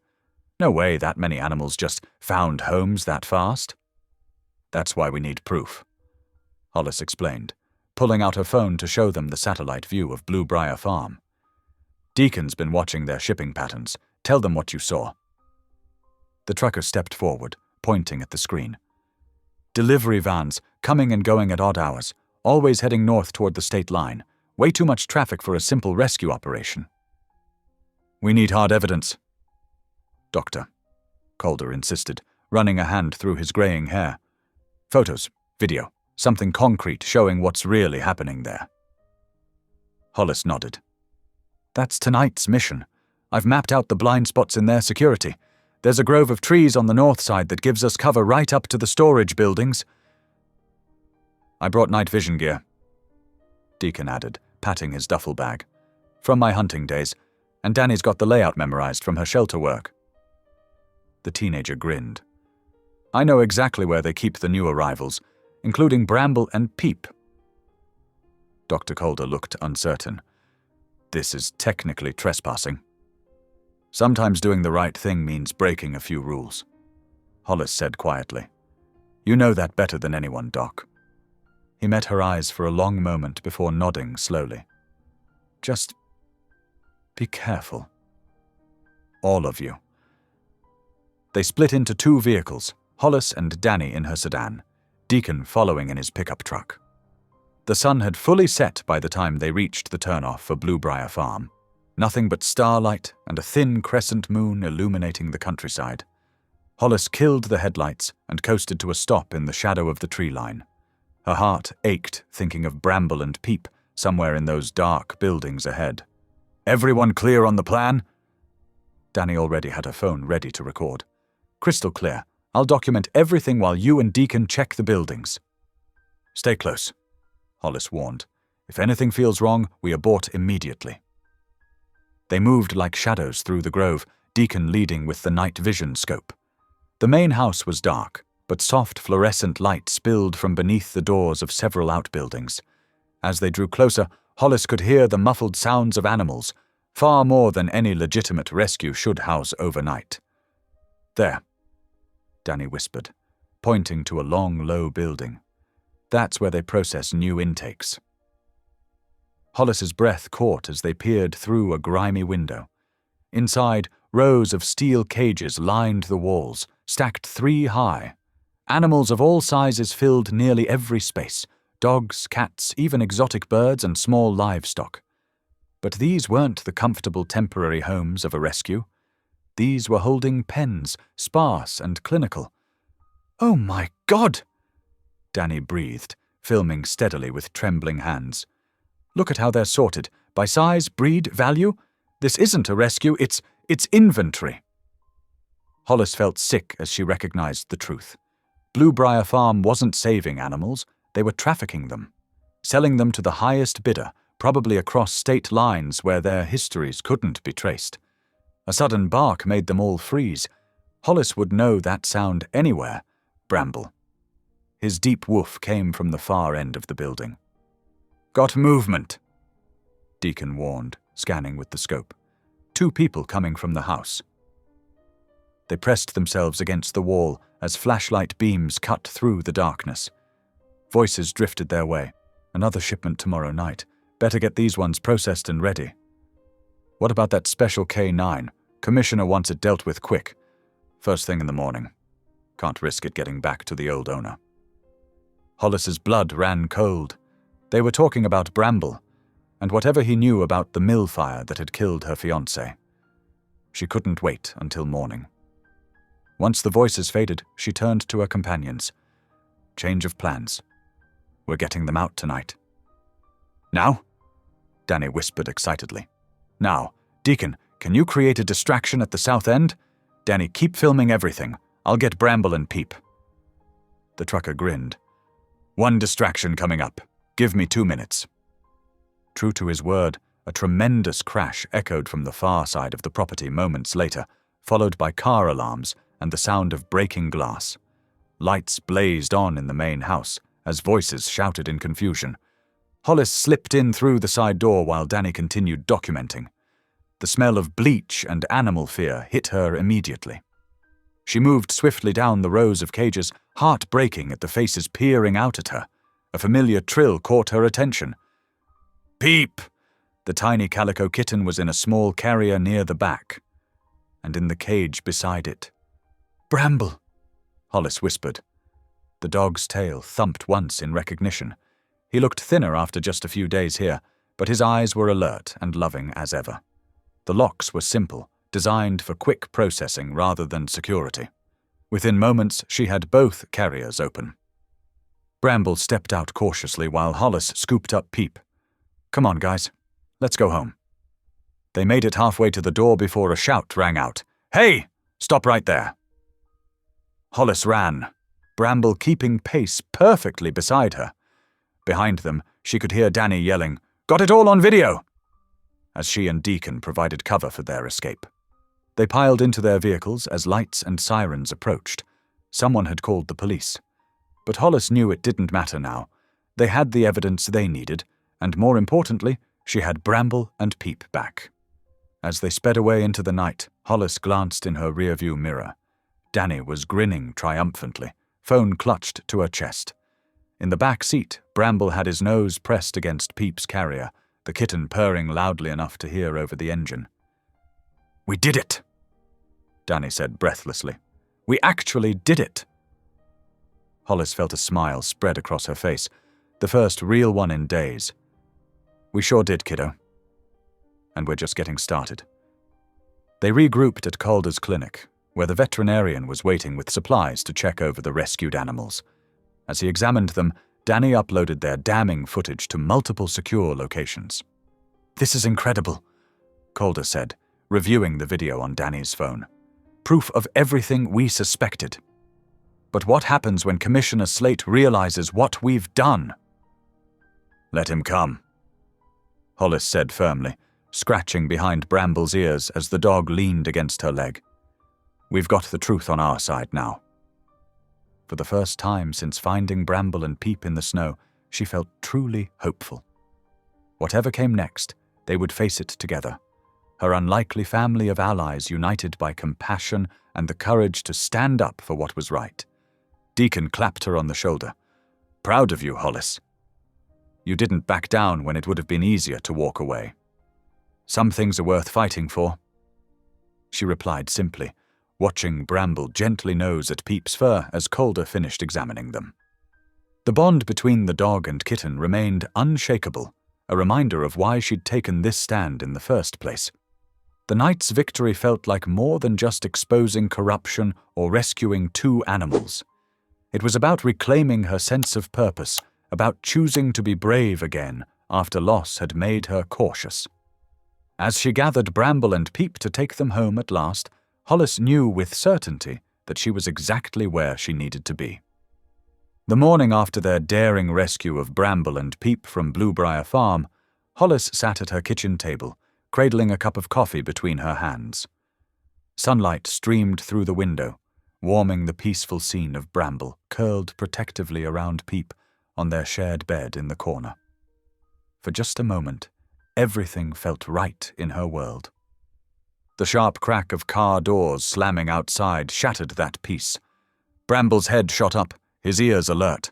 No way that many animals just found homes that fast." "That's why we need proof," Hollis explained, pulling out her phone to show them the satellite view of Bluebriar Farm. "Deacon's been watching their shipping patterns. Tell them what you saw." The trucker stepped forward, pointing at the screen. "Delivery vans, coming and going at odd hours, always heading north toward the state line. Way too much traffic for a simple rescue operation." "We need hard evidence," Doctor Calder insisted, running a hand through his graying hair. "Photos, video, something concrete showing what's really happening there." Hollis nodded. "That's tonight's mission. I've mapped out the blind spots in their security. There's a grove of trees on the north side that gives us cover right up to the storage buildings." "I brought night vision gear," Deacon added, patting his duffel bag. "From my hunting days, and Danny's got the layout memorized from her shelter work." The teenager grinned. "I know exactly where they keep the new arrivals, including Bramble and Peep." Dr. Calder looked uncertain. "This is technically trespassing." "Sometimes doing the right thing means breaking a few rules," Hollis said quietly. "You know that better than anyone, Doc." He met her eyes for a long moment before nodding slowly. "Just be careful. All of you." They split into 2 vehicles, Hollis and Danny in her sedan, Deacon following in his pickup truck. The sun had fully set by the time they reached the turnoff for Bluebriar Farm. Nothing but starlight and a thin crescent moon illuminating the countryside. Hollis killed the headlights and coasted to a stop in the shadow of the tree line. Her heart ached thinking of Bramble and Peep somewhere in those dark buildings ahead. "Everyone clear on the plan?" Danny already had her phone ready to record. "Crystal clear. I'll document everything while you and Deacon check the buildings." "Stay close," Hollis warned. "If anything feels wrong, we abort immediately." They moved like shadows through the grove, Deacon leading with the night vision scope. The main house was dark, but soft fluorescent light spilled from beneath the doors of several outbuildings. As they drew closer, Hollis could hear the muffled sounds of animals, far more than any legitimate rescue should house overnight. "There," Danny whispered, pointing to a long, low building. "That's where they process new intakes." Hollis's breath caught as they peered through a grimy window. Inside, rows of steel cages lined the walls, stacked 3 high. Animals of all sizes filled nearly every space: dogs, cats, even exotic birds and small livestock. But these weren't the comfortable temporary homes of a rescue. These were holding pens, sparse and clinical. "Oh my God!" Danny breathed, filming steadily with trembling hands. "Look at how they're sorted. By size, breed, value. This isn't a rescue, it's inventory." Hollis felt sick as she recognized the truth. Bluebriar Farm wasn't saving animals, they were trafficking them, selling them to the highest bidder, probably across state lines where their histories couldn't be traced. A sudden bark made them all freeze. Hollis would know that sound anywhere. Bramble. His deep woof came from the far end of the building. "Got movement," Deacon warned, scanning with the scope. 2 people coming from the house. They pressed themselves against the wall as flashlight beams cut through the darkness. Voices drifted their way. "Another shipment tomorrow night. Better get these ones processed and ready." "What about that special K9? Commissioner wants it dealt with quick. First thing in the morning. Can't risk it getting back to the old owner." Hollis's blood ran cold. They were talking about Bramble, and whatever he knew about the mill fire that had killed her fiancé. She couldn't wait until morning. Once the voices faded, she turned to her companions. "Change of plans. We're getting them out tonight." "Now?" Danny whispered excitedly. "Now. Deacon, can you create a distraction at the south end? Danny, keep filming everything. I'll get Bramble and Peep." The trucker grinned. "One distraction coming up. Give me 2 minutes." True to his word, a tremendous crash echoed from the far side of the property moments later, followed by car alarms and the sound of breaking glass. Lights blazed on in the main house as voices shouted in confusion. Hollis slipped in through the side door while Danny continued documenting. The smell of bleach and animal fear hit her immediately. She moved swiftly down the rows of cages, heart breaking at the faces peering out at her. A familiar trill caught her attention. "Peep!" The tiny calico kitten was in a small carrier near the back, and in the cage beside it. "Bramble," Hollis whispered. The dog's tail thumped once in recognition. He looked thinner after just a few days here, but his eyes were alert and loving as ever. The locks were simple, designed for quick processing rather than security. Within moments, she had both carriers open. Bramble stepped out cautiously while Hollis scooped up Peep. "Come on, guys. Let's go home." They made it halfway to the door before a shout rang out. "Hey! Stop right there!" Hollis ran, Bramble keeping pace perfectly beside her. Behind them, she could hear Danny yelling, "Got it all on video!" as she and Deacon provided cover for their escape. They piled into their vehicles as lights and sirens approached. Someone had called the police. But Hollis knew it didn't matter now. They had the evidence they needed, and more importantly, she had Bramble and Peep back. As they sped away into the night, Hollis glanced in her rearview mirror. Danny was grinning triumphantly, phone clutched to her chest. In the back seat, Bramble had his nose pressed against Peep's carrier, the kitten purring loudly enough to hear over the engine. "We did it," Danny said breathlessly. "We actually did it." Hollis felt a smile spread across her face, the first real one in days. "We sure did, kiddo. And we're just getting started." They regrouped at Calder's clinic, where the veterinarian was waiting with supplies to check over the rescued animals. As he examined them, Danny uploaded their damning footage to multiple secure locations. "This is incredible," Calder said, reviewing the video on Danny's phone. "Proof of everything we suspected. But what happens when Commissioner Slate realizes what we've done?" "Let him come," Hollis said firmly, scratching behind Bramble's ears as the dog leaned against her leg. "We've got the truth on our side now." For the first time since finding Bramble and Peep in the snow, she felt truly hopeful. Whatever came next, they would face it together. Her unlikely family of allies united by compassion and the courage to stand up for what was right. Deacon clapped her on the shoulder. "Proud of you, Hollis." You didn't back down when it would have been easier to walk away. Some things are worth fighting for, she replied simply, watching Bramble gently nose at Peep's fur as Calder finished examining them. The bond between the dog and Kitten remained unshakable, a reminder of why she'd taken this stand in the first place. The night's victory felt like more than just exposing corruption or rescuing two animals. It was about reclaiming her sense of purpose, about choosing to be brave again after loss had made her cautious. As she gathered Bramble and Peep to take them home at last, Hollis knew with certainty that she was exactly where she needed to be. The morning after their daring rescue of Bramble and Peep from Bluebriar Farm, Hollis sat at her kitchen table, cradling a cup of coffee between her hands. Sunlight streamed through the window, warming the peaceful scene of Bramble curled protectively around Peep on their shared bed in the corner. For just a moment, everything felt right in her world. The sharp crack of car doors slamming outside shattered that peace. Bramble's head shot up, his ears alert.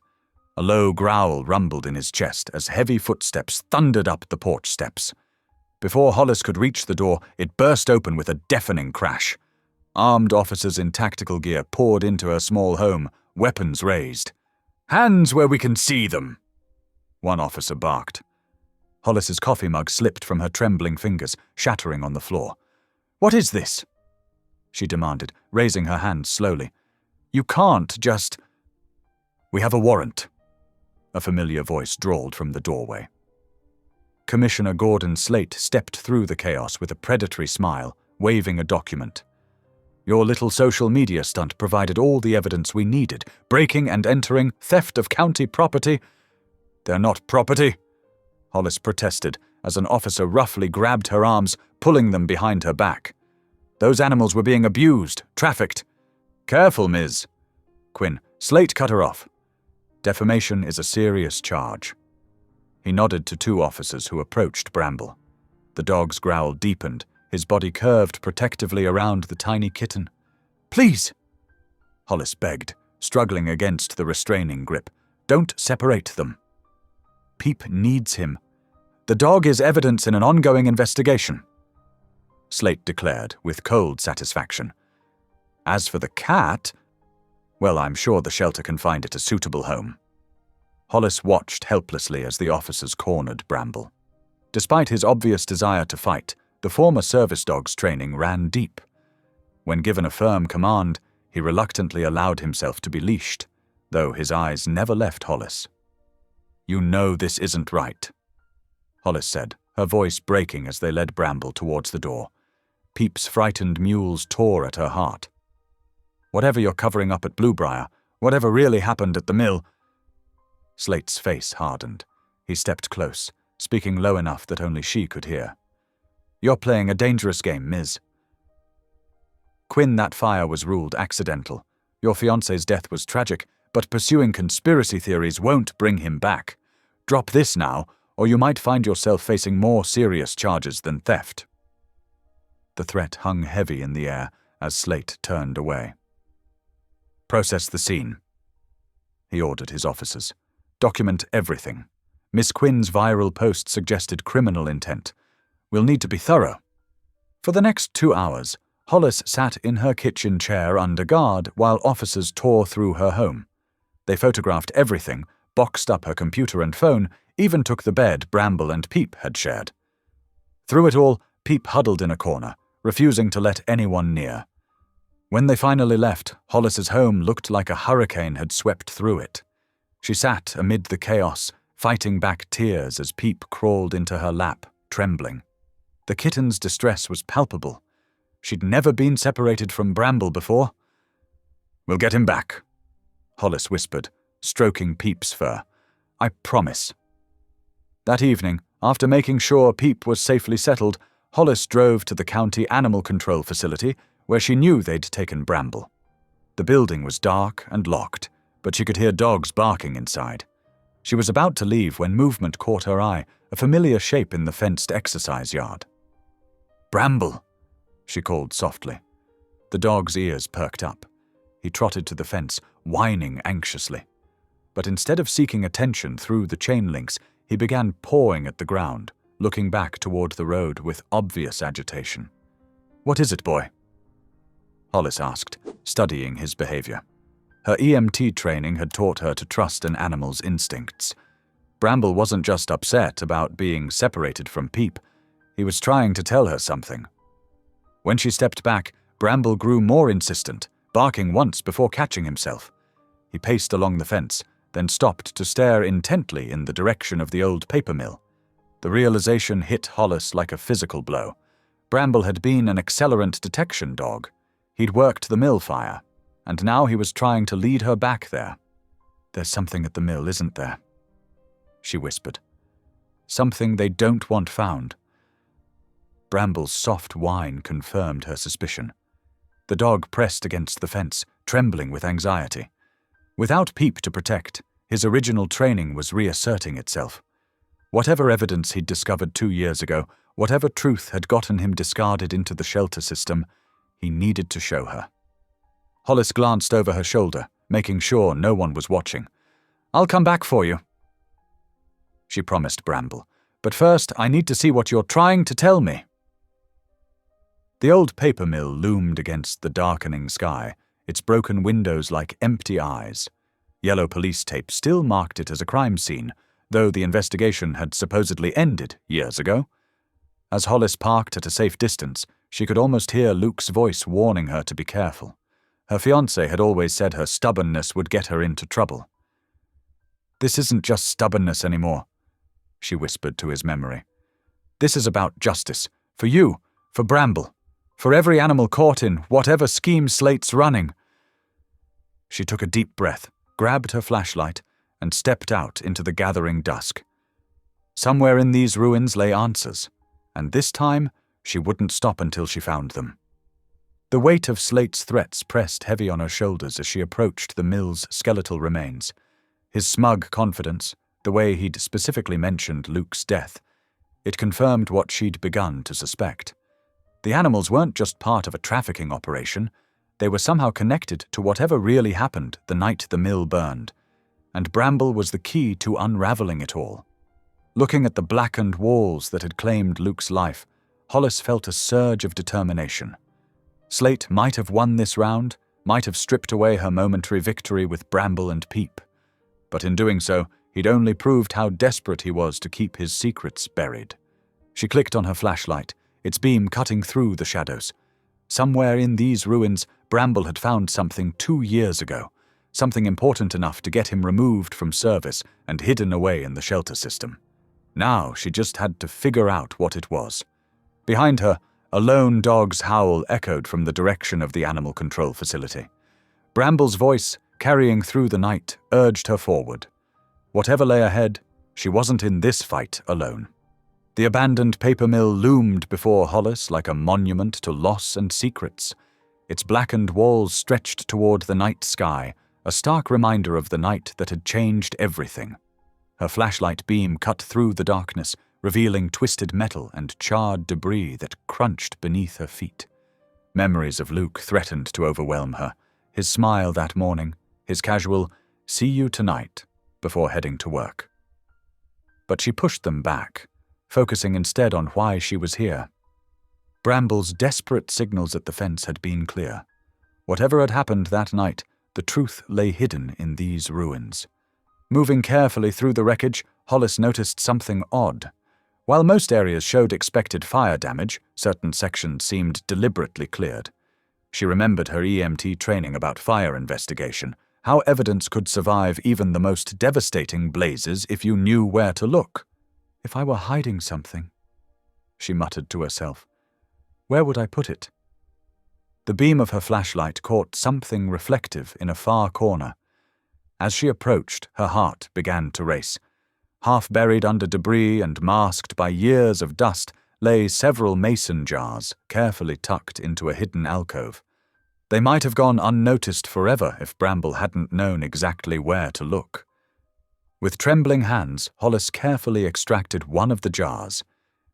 A low growl rumbled in his chest as heavy footsteps thundered up the porch steps. Before Hollis could reach the door, it burst open with a deafening crash. Armed officers in tactical gear poured into her small home, weapons raised. "Hands where we can see them," one officer barked. Hollis's coffee mug slipped from her trembling fingers, shattering on the floor. "What is this?" she demanded, raising her hands slowly. "You can't just—" "We have a warrant," a familiar voice drawled from the doorway. Commissioner Gordon Slate stepped through the chaos with a predatory smile, waving a document. "Your little social media stunt provided all the evidence we needed. Breaking and entering, theft of county property—" "They're not property," Hollis protested as an officer roughly grabbed her arms, pulling them behind her back. "Those animals were being abused, trafficked." "Careful, Ms. Quinn, Slate cut her off. Defamation is a serious charge." He nodded to two officers who approached Bramble. The dog's growl deepened, his body curved protectively around the tiny kitten. "Please," Hollis begged, struggling against the restraining grip. "Don't separate them. Peep needs him. The dog is evidence in an ongoing investigation," Slate declared with cold satisfaction. "As for the cat, well, I'm sure the shelter can find it a suitable home." Hollis watched helplessly as the officers cornered Bramble. Despite his obvious desire to fight, the former service dog's training ran deep. When given a firm command, he reluctantly allowed himself to be leashed, though his eyes never left Hollis. "You know this isn't right," Hollis said, her voice breaking as they led Bramble towards the door. Peep's frightened mules tore at her heart. "Whatever you're covering up at Bluebriar, whatever really happened at the mill—" Slate's face hardened. He stepped close, speaking low enough that only she could hear. "You're playing a dangerous game, Ms. Quinn, that fire was ruled accidental. Your fiancé's death was tragic, but pursuing conspiracy theories won't bring him back. Drop this now, or you might find yourself facing more serious charges than theft." The threat hung heavy in the air as Slate turned away. "Process the scene," he ordered his officers. "Document everything. Miss Quinn's viral post suggested criminal intent. We'll need to be thorough." For the next 2 hours, Hollis sat in her kitchen chair under guard while officers tore through her home. They photographed everything, boxed up her computer and phone, even took the bed Bramble and Peep had shared. Through it all, Peep huddled in a corner, refusing to let anyone near. When they finally left, Hollis's home looked like a hurricane had swept through it. She sat amid the chaos, fighting back tears as Peep crawled into her lap, trembling. The kitten's distress was palpable. She'd never been separated from Bramble before. "We'll get him back," Hollis whispered, stroking Peep's fur. "I promise." That evening, after making sure Peep was safely settled, Hollis drove to the county animal control facility where she knew they'd taken Bramble. The building was dark and locked, but she could hear dogs barking inside. She was about to leave when movement caught her eye, a familiar shape in the fenced exercise yard. "Bramble," she called softly. The dog's ears perked up. He trotted to the fence, whining anxiously. But instead of seeking attention through the chain links, He began pawing at the ground, looking back toward the road with obvious agitation. "What is it, boy?" Hollis asked, studying his behavior. Her EMT training had taught her to trust an animal's instincts. Bramble wasn't just upset about being separated from Peep. He was trying to tell her something. When she stepped back, Bramble grew more insistent, barking once before catching himself. He paced along the fence, then stopped to stare intently in the direction of the old paper mill. The realization hit Hollis like a physical blow. Bramble had been an accelerant detection dog. He'd worked the mill fire, and now he was trying to lead her back there. "There's something at the mill, isn't there?" she whispered. "Something they don't want found." Bramble's soft whine confirmed her suspicion. The dog pressed against the fence, trembling with anxiety. Without Peep to protect, his original training was reasserting itself. Whatever evidence he'd discovered 2 years ago, whatever truth had gotten him discarded into the shelter system, he needed to show her. Hollis glanced over her shoulder, making sure no one was watching. "I'll come back for you," she promised Bramble. "But first, I need to see what you're trying to tell me." The old paper mill loomed against the darkening sky, its broken windows like empty eyes. Yellow police tape still marked it as a crime scene, though the investigation had supposedly ended years ago. As Hollis parked at a safe distance, she could almost hear Luke's voice warning her to be careful. Her fiancé had always said her stubbornness would get her into trouble. "This isn't just stubbornness anymore," she whispered to his memory. "This is about justice. For you, for Bramble, for every animal caught in whatever scheme Slate's running." She took a deep breath, grabbed her flashlight, and stepped out into the gathering dusk. Somewhere in these ruins lay answers, and this time she wouldn't stop until she found them. The weight of Slate's threats pressed heavy on her shoulders as she approached the mill's skeletal remains. His smug confidence, the way he'd specifically mentioned Luke's death, it confirmed what she'd begun to suspect. The animals weren't just part of a trafficking operation, they were somehow connected to whatever really happened the night the mill burned, and Bramble was the key to unraveling it all. Looking at the blackened walls that had claimed Luke's life, Hollis felt a surge of determination. Slate might have won this round, might have stripped away her momentary victory with Bramble and Peep, but in doing so, he'd only proved how desperate he was to keep his secrets buried. She clicked on her flashlight, its beam cutting through the shadows. Somewhere in these ruins, Bramble had found something 2 years ago, something important enough to get him removed from service and hidden away in the shelter system. Now she just had to figure out what it was. Behind her, a lone dog's howl echoed from the direction of the animal control facility. Bramble's voice, carrying through the night, urged her forward. Whatever lay ahead, she wasn't in this fight alone. The abandoned paper mill loomed before Hollis like a monument to loss and secrets. Its blackened walls stretched toward the night sky, a stark reminder of the night that had changed everything. Her flashlight beam cut through the darkness, revealing twisted metal and charred debris that crunched beneath her feet. Memories of Luke threatened to overwhelm her, his smile that morning, his casual, "See you tonight," before heading to work. But she pushed them back, focusing instead on why she was here. Bramble's desperate signals at the fence had been clear. Whatever had happened that night, the truth lay hidden in these ruins. Moving carefully through the wreckage, Hollis noticed something odd. While most areas showed expected fire damage, certain sections seemed deliberately cleared. She remembered her EMT training about fire investigation, how evidence could survive even the most devastating blazes if you knew where to look. "If I were hiding something," she muttered to herself, "where would I put it?" The beam of her flashlight caught something reflective in a far corner. As she approached, her heart began to race. Half buried under debris and masked by years of dust lay several mason jars, carefully tucked into a hidden alcove. They might have gone unnoticed forever if Bramble hadn't known exactly where to look. With trembling hands, Hollis carefully extracted one of the jars.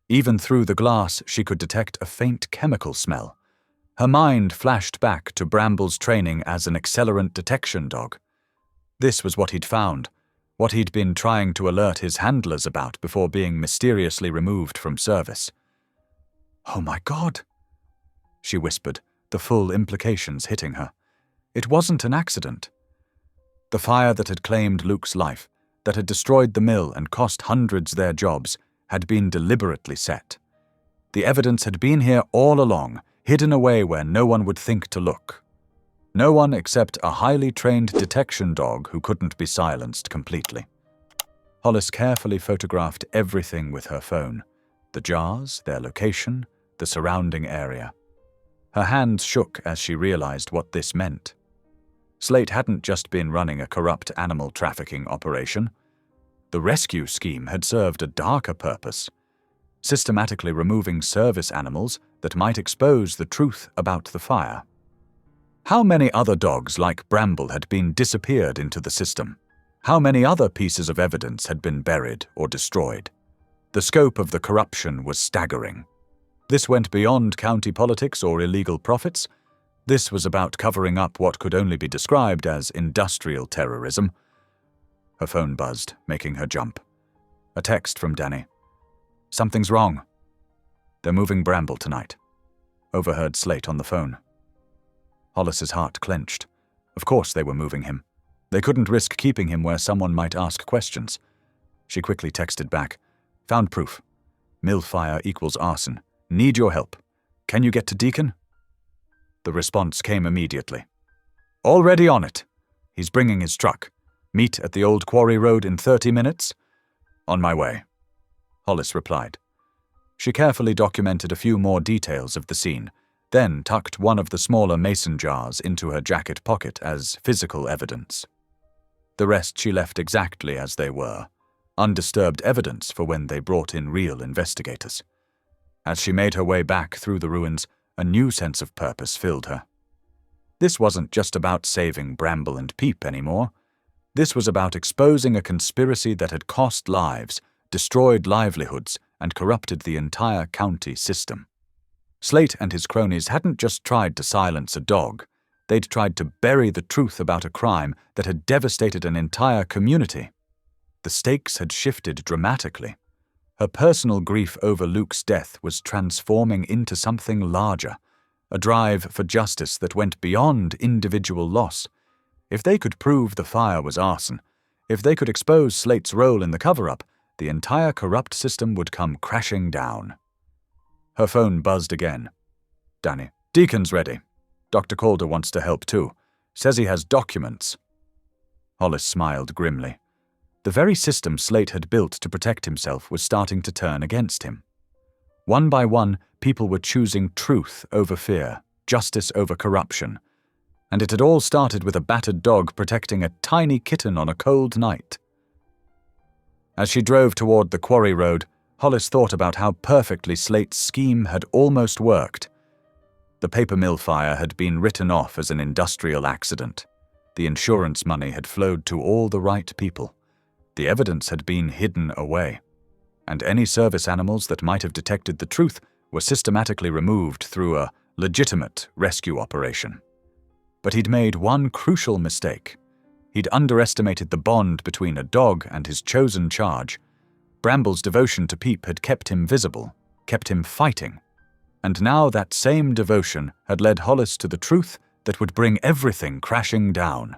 Even through the glass, she could detect a faint chemical smell. Her mind flashed back to Bramble's training as an accelerant detection dog. This was what he'd found. what he'd been trying to alert his handlers about before being mysteriously removed from service. "Oh my God," she whispered, the full implications hitting her. It wasn't an accident. The fire that had claimed Luke's life, that had destroyed the mill and cost hundreds their jobs, had been deliberately set. The evidence had been here all along, hidden away where no one would think to look. No one except a highly trained detection dog who couldn't be silenced completely. Hollis carefully photographed everything with her phone: the jars, their location, the surrounding area. Her hands shook as she realized what this meant. Slate hadn't just been running a corrupt animal trafficking operation. The rescue scheme had served a darker purpose, systematically removing service animals that might expose the truth about the fire. How many other dogs like Bramble had been disappeared into the system? How many other pieces of evidence had been buried or destroyed? The scope of the corruption was staggering. This went beyond county politics or illegal profits. This was about covering up what could only be described as industrial terrorism. Her phone buzzed, making her jump. A text from Danny. "Something's wrong. They're moving Bramble tonight." Overheard Slate on the phone. Hollis's heart clenched. Of course they were moving him. They couldn't risk keeping him where someone might ask questions. She quickly texted back. "Found proof. Mill fire equals arson. Need your help. Can you get to Deacon?" The response came immediately. "Already on it. He's bringing his truck. Meet at the old quarry road in 30 minutes? On my way," Hollis replied. She carefully documented a few more details of the scene, then tucked one of the smaller mason jars into her jacket pocket as physical evidence. The rest she left exactly as they were, undisturbed evidence for when they brought in real investigators. As she made her way back through the ruins, a new sense of purpose filled her. This wasn't just about saving Bramble and Peep anymore. This was about exposing a conspiracy that had cost lives, destroyed livelihoods, and corrupted the entire county system. Slate and his cronies hadn't just tried to silence a dog. They'd tried to bury the truth about a crime that had devastated an entire community. The stakes had shifted dramatically. Her personal grief over Luke's death was transforming into something larger, a drive for justice that went beyond individual loss. If they could prove the fire was arson, if they could expose Slate's role in the cover-up, the entire corrupt system would come crashing down. Her phone buzzed again. "Danny, Deacon's ready. Dr. Calder wants to help too. Says he has documents." Hollis smiled grimly. The very system Slate had built to protect himself was starting to turn against him. One by one, people were choosing truth over fear, justice over corruption. And it had all started with a battered dog protecting a tiny kitten on a cold night. As she drove toward the quarry road, Hollis thought about how perfectly Slate's scheme had almost worked. The paper mill fire had been written off as an industrial accident. The insurance money had flowed to all the right people. The evidence had been hidden away. And any service animals that might have detected the truth were systematically removed through a legitimate rescue operation. But he'd made one crucial mistake. He'd underestimated the bond between a dog and his chosen charge. Bramble's devotion to Peep had kept him visible, kept him fighting. And now that same devotion had led Hollis to the truth that would bring everything crashing down.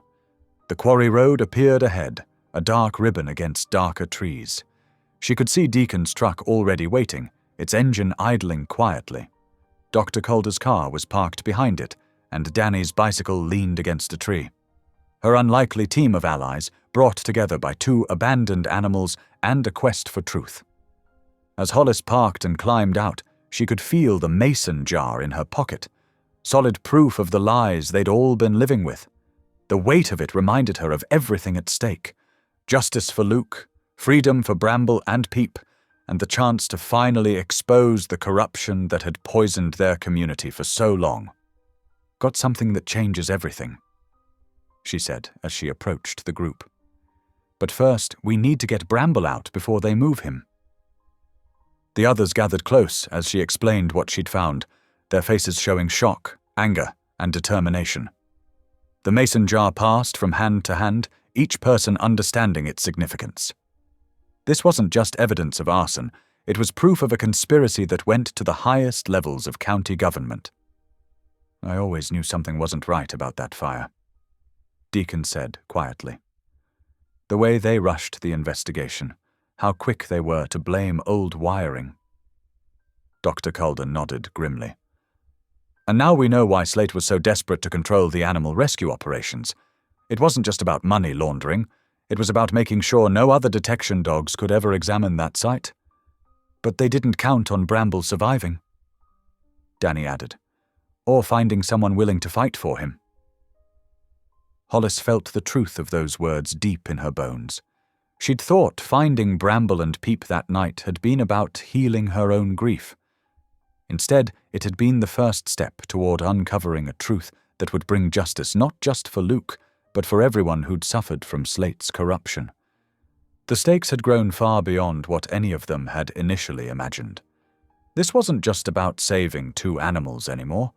The quarry road appeared ahead, a dark ribbon against darker trees. She could see Deacon's truck already waiting, its engine idling quietly. Dr. Calder's car was parked behind it, and Danny's bicycle leaned against a tree. Her unlikely team of allies, brought together by 2 abandoned animals and a quest for truth. As Hollis parked and climbed out, she could feel the mason jar in her pocket, solid proof of the lies they'd all been living with. The weight of it reminded her of everything at stake: justice for Luke, freedom for Bramble and Peep, and the chance to finally expose the corruption that had poisoned their community for so long. "Got something that changes everything," she said as she approached the group. "But first, we need to get Bramble out before they move him." The others gathered close as she explained what she'd found, their faces showing shock, anger, and determination. The mason jar passed from hand to hand, each person understanding its significance. This wasn't just evidence of arson, it was proof of a conspiracy that went to the highest levels of county government. "I always knew something wasn't right about that fire," Deacon said quietly. The way they rushed the investigation, how quick they were to blame old wiring. Dr. Calder nodded grimly. "And now we know why Slate was so desperate to control the animal rescue operations. It wasn't just about money laundering, it was about making sure no other detection dogs could ever examine that site. But they didn't count on Bramble surviving," Danny added, "or finding someone willing to fight for him." Hollis felt the truth of those words deep in her bones. She'd thought finding Bramble and Peep that night had been about healing her own grief. Instead, it had been the first step toward uncovering a truth that would bring justice not just for Luke, but for everyone who'd suffered from Slate's corruption. The stakes had grown far beyond what any of them had initially imagined. This wasn't just about saving 2 animals anymore.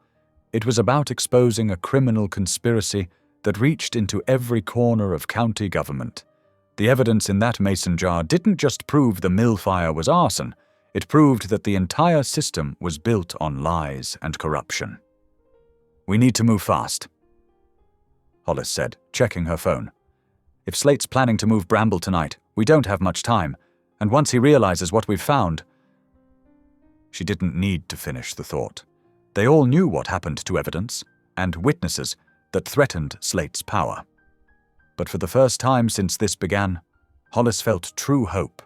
It was about exposing a criminal conspiracy that reached into every corner of county government. The evidence in that mason jar didn't just prove the mill fire was arson, it proved that the entire system was built on lies and corruption. "We need to move fast," Hollis said, checking her phone. "If Slate's planning to move Bramble tonight, we don't have much time, and once he realizes what we've found—" She didn't need to finish the thought. They all knew what happened to evidence, and witnesses, that threatened Slate's power. But for the first time since this began, Hollis felt true hope.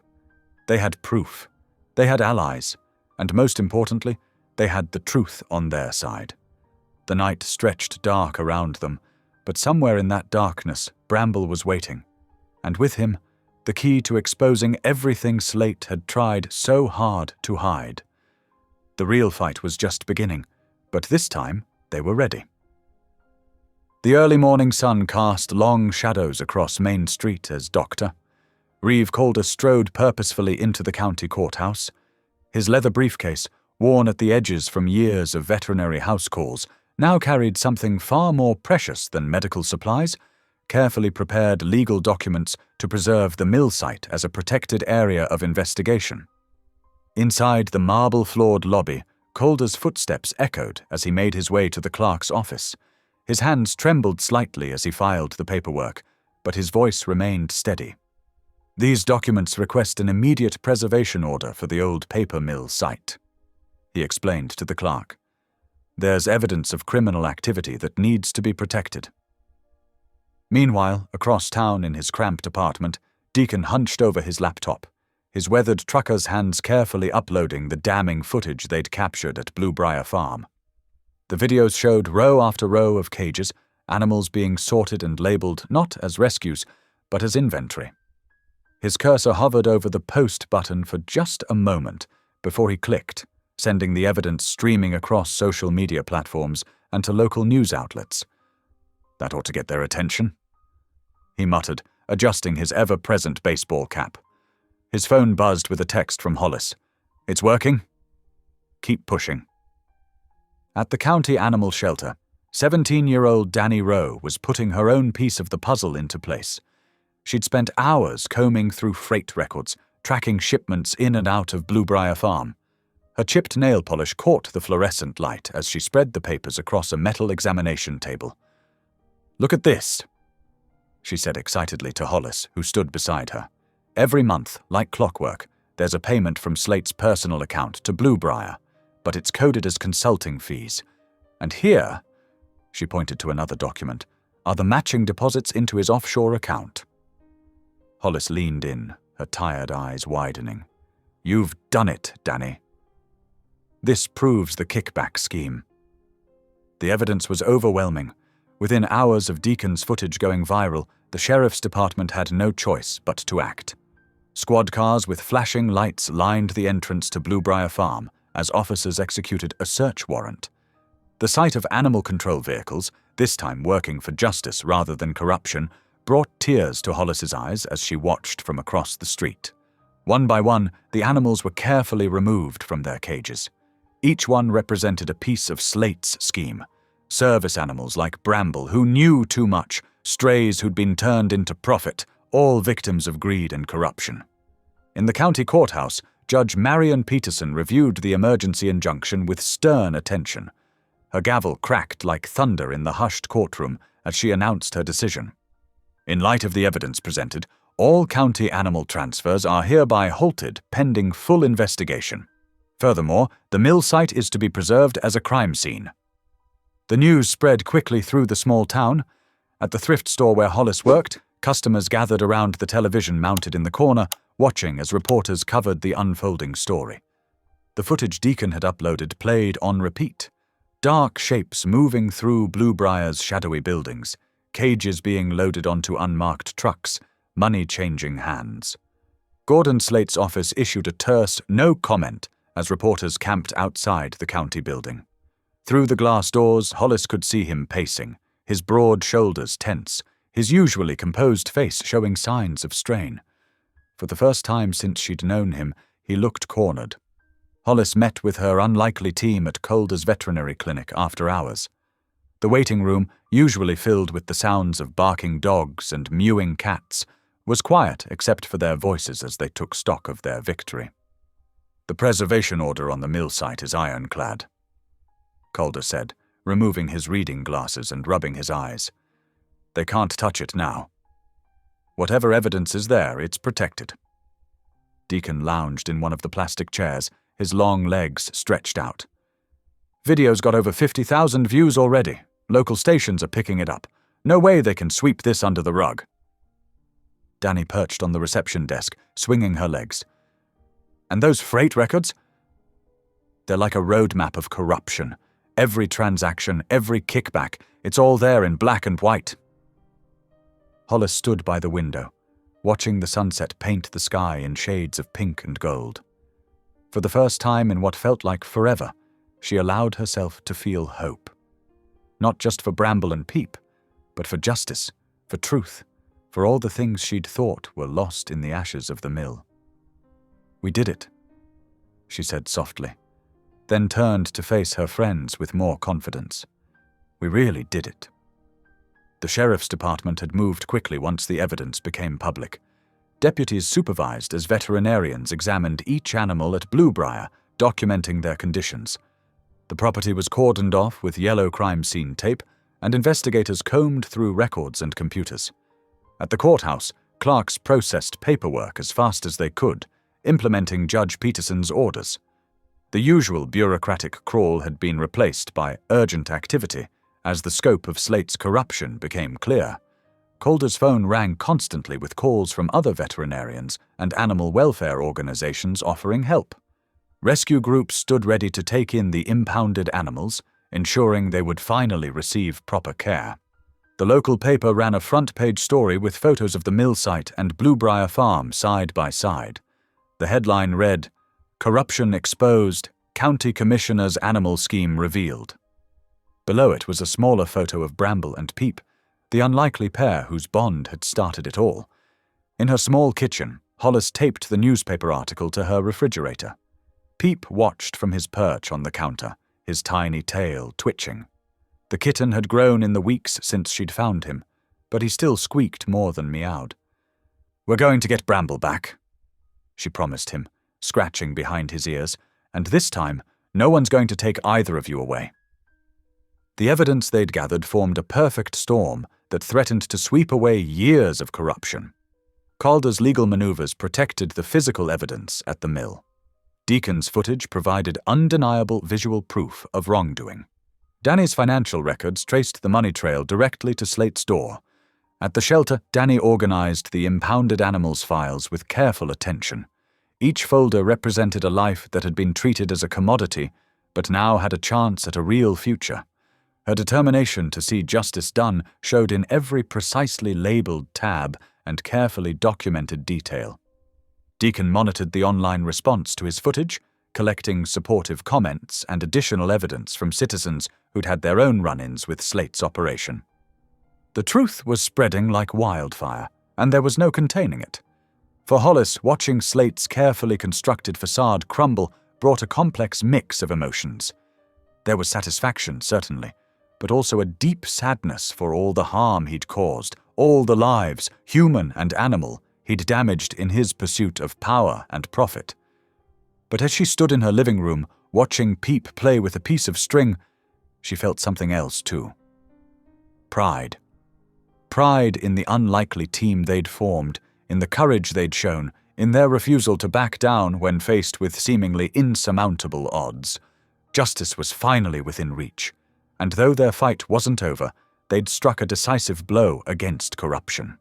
They had proof. They had allies, and most importantly, they had the truth on their side. The night stretched dark around them, but somewhere in that darkness, Bramble was waiting, and with him, the key to exposing everything Slate had tried so hard to hide. The real fight was just beginning, but this time they were ready. The early morning sun cast long shadows across Main Street as Dr. Reeve Calder strode purposefully into the county courthouse. His leather briefcase, worn at the edges from years of veterinary house calls, now carried something far more precious than medical supplies, carefully prepared legal documents to preserve the mill site as a protected area of investigation. Inside the marble-floored lobby, Calder's footsteps echoed as he made his way to the clerk's office. His hands trembled slightly as he filed the paperwork, but his voice remained steady. "These documents request an immediate preservation order for the old paper mill site," he explained to the clerk. "There's evidence of criminal activity that needs to be protected." Meanwhile, across town in his cramped apartment, Deacon hunched over his laptop, his weathered trucker's hands carefully uploading the damning footage they'd captured at Bluebriar Farm. The videos showed row after row of cages, animals being sorted and labeled not as rescues, but as inventory. His cursor hovered over the post button for just a moment before he clicked, sending the evidence streaming across social media platforms and to local news outlets. "That ought to get their attention," he muttered, adjusting his ever-present baseball cap. His phone buzzed with a text from Hollis. "It's working? Keep pushing." At the county animal shelter, 17-year-old Danny Rowe was putting her own piece of the puzzle into place. She'd spent hours combing through freight records, tracking shipments in and out of Bluebriar Farm. Her chipped nail polish caught the fluorescent light as she spread the papers across a metal examination table. "Look at this," she said excitedly to Hollis, who stood beside her. "Every month, like clockwork, there's a payment from Slate's personal account to Bluebriar, but it's coded as consulting fees. And here," she pointed to another document, "are the matching deposits into his offshore account." Hollis leaned in, her tired eyes widening. "You've done it, Danny." This proves the kickback scheme. The evidence was overwhelming. Within hours of Deacon's footage going viral, the sheriff's department had no choice but to act. Squad cars with flashing lights lined the entrance to Bluebriar Farm as officers executed a search warrant. The sight of animal control vehicles, this time working for justice rather than corruption, brought tears to Hollis's eyes as she watched from across the street. One by one, the animals were carefully removed from their cages. Each one represented a piece of Slate's scheme. Service animals like Bramble, who knew too much, strays who'd been turned into profit, all victims of greed and corruption. In the county courthouse, Judge Marion Peterson reviewed the emergency injunction with stern attention. Her gavel cracked like thunder in the hushed courtroom as she announced her decision. In light of the evidence presented, all county animal transfers are hereby halted pending full investigation. Furthermore, the mill site is to be preserved as a crime scene. The news spread quickly through the small town. At the thrift store where Hollis worked, customers gathered around the television mounted in the corner, watching as reporters covered the unfolding story. The footage Deacon had uploaded played on repeat. Dark shapes moving through Bluebriar's shadowy buildings, cages being loaded onto unmarked trucks, money changing hands. Gordon Slate's office issued a terse no comment as reporters camped outside the county building. Through the glass doors, Hollis could see him pacing, his broad shoulders tense, his usually composed face showing signs of strain. For the first time since she'd known him, he looked cornered. Hollis met with her unlikely team at Calder's veterinary clinic after hours. The waiting room, usually filled with the sounds of barking dogs and mewing cats, was quiet except for their voices as they took stock of their victory. "The preservation order on the mill site is ironclad," Calder said, removing his reading glasses and rubbing his eyes. "They can't touch it now. Whatever evidence is there, it's protected." Deacon lounged in one of the plastic chairs, his long legs stretched out. "Video's got over 50,000 views already. Local stations are picking it up. No way they can sweep this under the rug." Danny perched on the reception desk, swinging her legs. "And those freight records? They're like a roadmap of corruption. Every transaction, every kickback, it's all there in black and white." Hollis stood by the window, watching the sunset paint the sky in shades of pink and gold. For the first time in what felt like forever, she allowed herself to feel hope. Not just for Bramble and Peep, but for justice, for truth, for all the things she'd thought were lost in the ashes of the mill. "We did it," she said softly, then turned to face her friends with more confidence. "We really did it." The sheriff's department had moved quickly once the evidence became public. Deputies supervised as veterinarians examined each animal at Bluebriar, documenting their conditions. The property was cordoned off with yellow crime scene tape, and investigators combed through records and computers. At the courthouse, clerks processed paperwork as fast as they could, implementing Judge Peterson's orders. The usual bureaucratic crawl had been replaced by urgent activity as the scope of Slate's corruption became clear. Calder's phone rang constantly with calls from other veterinarians and animal welfare organizations offering help. Rescue groups stood ready to take in the impounded animals, ensuring they would finally receive proper care. The local paper ran a front-page story with photos of the mill site and Bluebriar Farm side by side. The headline read, "Corruption Exposed, County Commissioner's Animal Scheme Revealed." Below it was a smaller photo of Bramble and Peep, the unlikely pair whose bond had started it all. In her small kitchen, Hollis taped the newspaper article to her refrigerator. Peep watched from his perch on the counter, his tiny tail twitching. The kitten had grown in the weeks since she'd found him, but he still squeaked more than meowed. "We're going to get Bramble back," she promised him, scratching behind his ears, "and this time, no one's going to take either of you away." The evidence they'd gathered formed a perfect storm that threatened to sweep away years of corruption. Calder's legal maneuvers protected the physical evidence at the mill. Deacon's footage provided undeniable visual proof of wrongdoing. Danny's financial records traced the money trail directly to Slate's door. At the shelter, Danny organized the impounded animals' files with careful attention. Each folder represented a life that had been treated as a commodity, but now had a chance at a real future. Her determination to see justice done showed in every precisely labeled tab and carefully documented detail. Deacon monitored the online response to his footage, collecting supportive comments and additional evidence from citizens who'd had their own run-ins with Slate's operation. The truth was spreading like wildfire, and there was no containing it. For Hollis, watching Slate's carefully constructed facade crumble brought a complex mix of emotions. There was satisfaction, certainly, but also a deep sadness for all the harm he'd caused, all the lives, human and animal, he'd damaged in his pursuit of power and profit. But as she stood in her living room, watching Peep play with a piece of string, she felt something else too. Pride. Pride in the unlikely team they'd formed, in the courage they'd shown, in their refusal to back down when faced with seemingly insurmountable odds. Justice was finally within reach, and though their fight wasn't over, they'd struck a decisive blow against corruption.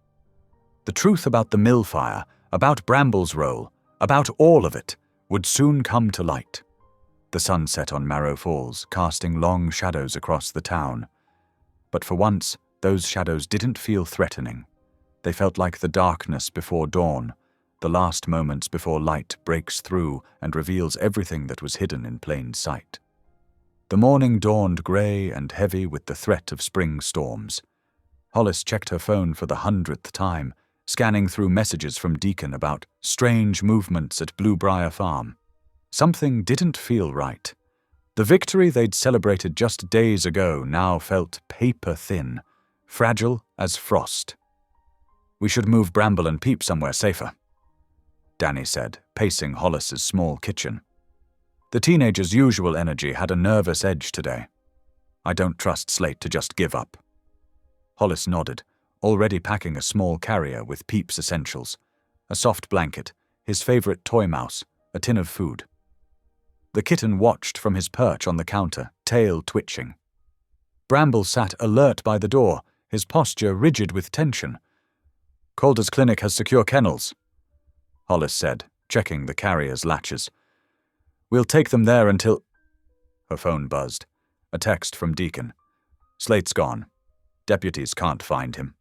The truth about the mill fire, about Bramble's role, about all of it, would soon come to light. The sun set on Marrow Falls, casting long shadows across the town. But for once, those shadows didn't feel threatening. They felt like the darkness before dawn, the last moments before light breaks through and reveals everything that was hidden in plain sight. The morning dawned grey and heavy with the threat of spring storms. Hollis checked her phone for the 100th time, scanning through messages from Deacon about strange movements at Bluebriar Farm. Something didn't feel right. The victory they'd celebrated just days ago now felt paper-thin, fragile as frost. "We should move Bramble and Peep somewhere safer," Danny said, pacing Hollis's small kitchen. The teenager's usual energy had a nervous edge today. "I don't trust Slate to just give up." Hollis nodded, already packing a small carrier with Peep's essentials, a soft blanket, his favorite toy mouse, a tin of food. The kitten watched from his perch on the counter, tail twitching. Bramble sat alert by the door, his posture rigid with tension. "Calder's clinic has secure kennels," Hollis said, checking the carrier's latches. "We'll take them there until—" Her phone buzzed. A text from Deacon. "Slate's gone. Deputies can't find him."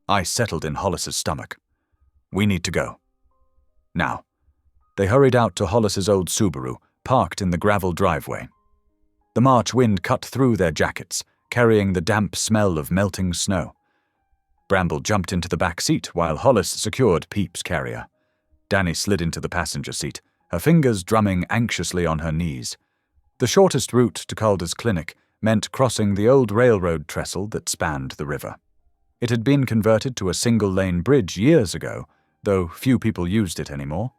Ice settled in Hollis's stomach. "We need to go. Now." They hurried out to Hollis's old Subaru, parked in the gravel driveway. The March wind cut through their jackets, carrying the damp smell of melting snow. Bramble jumped into the back seat while Hollis secured Peep's carrier. Danny slid into the passenger seat, her fingers drumming anxiously on her knees. The shortest route to Calder's clinic meant crossing the old railroad trestle that spanned the river. It had been converted to a single-lane bridge years ago, though few people used it anymore.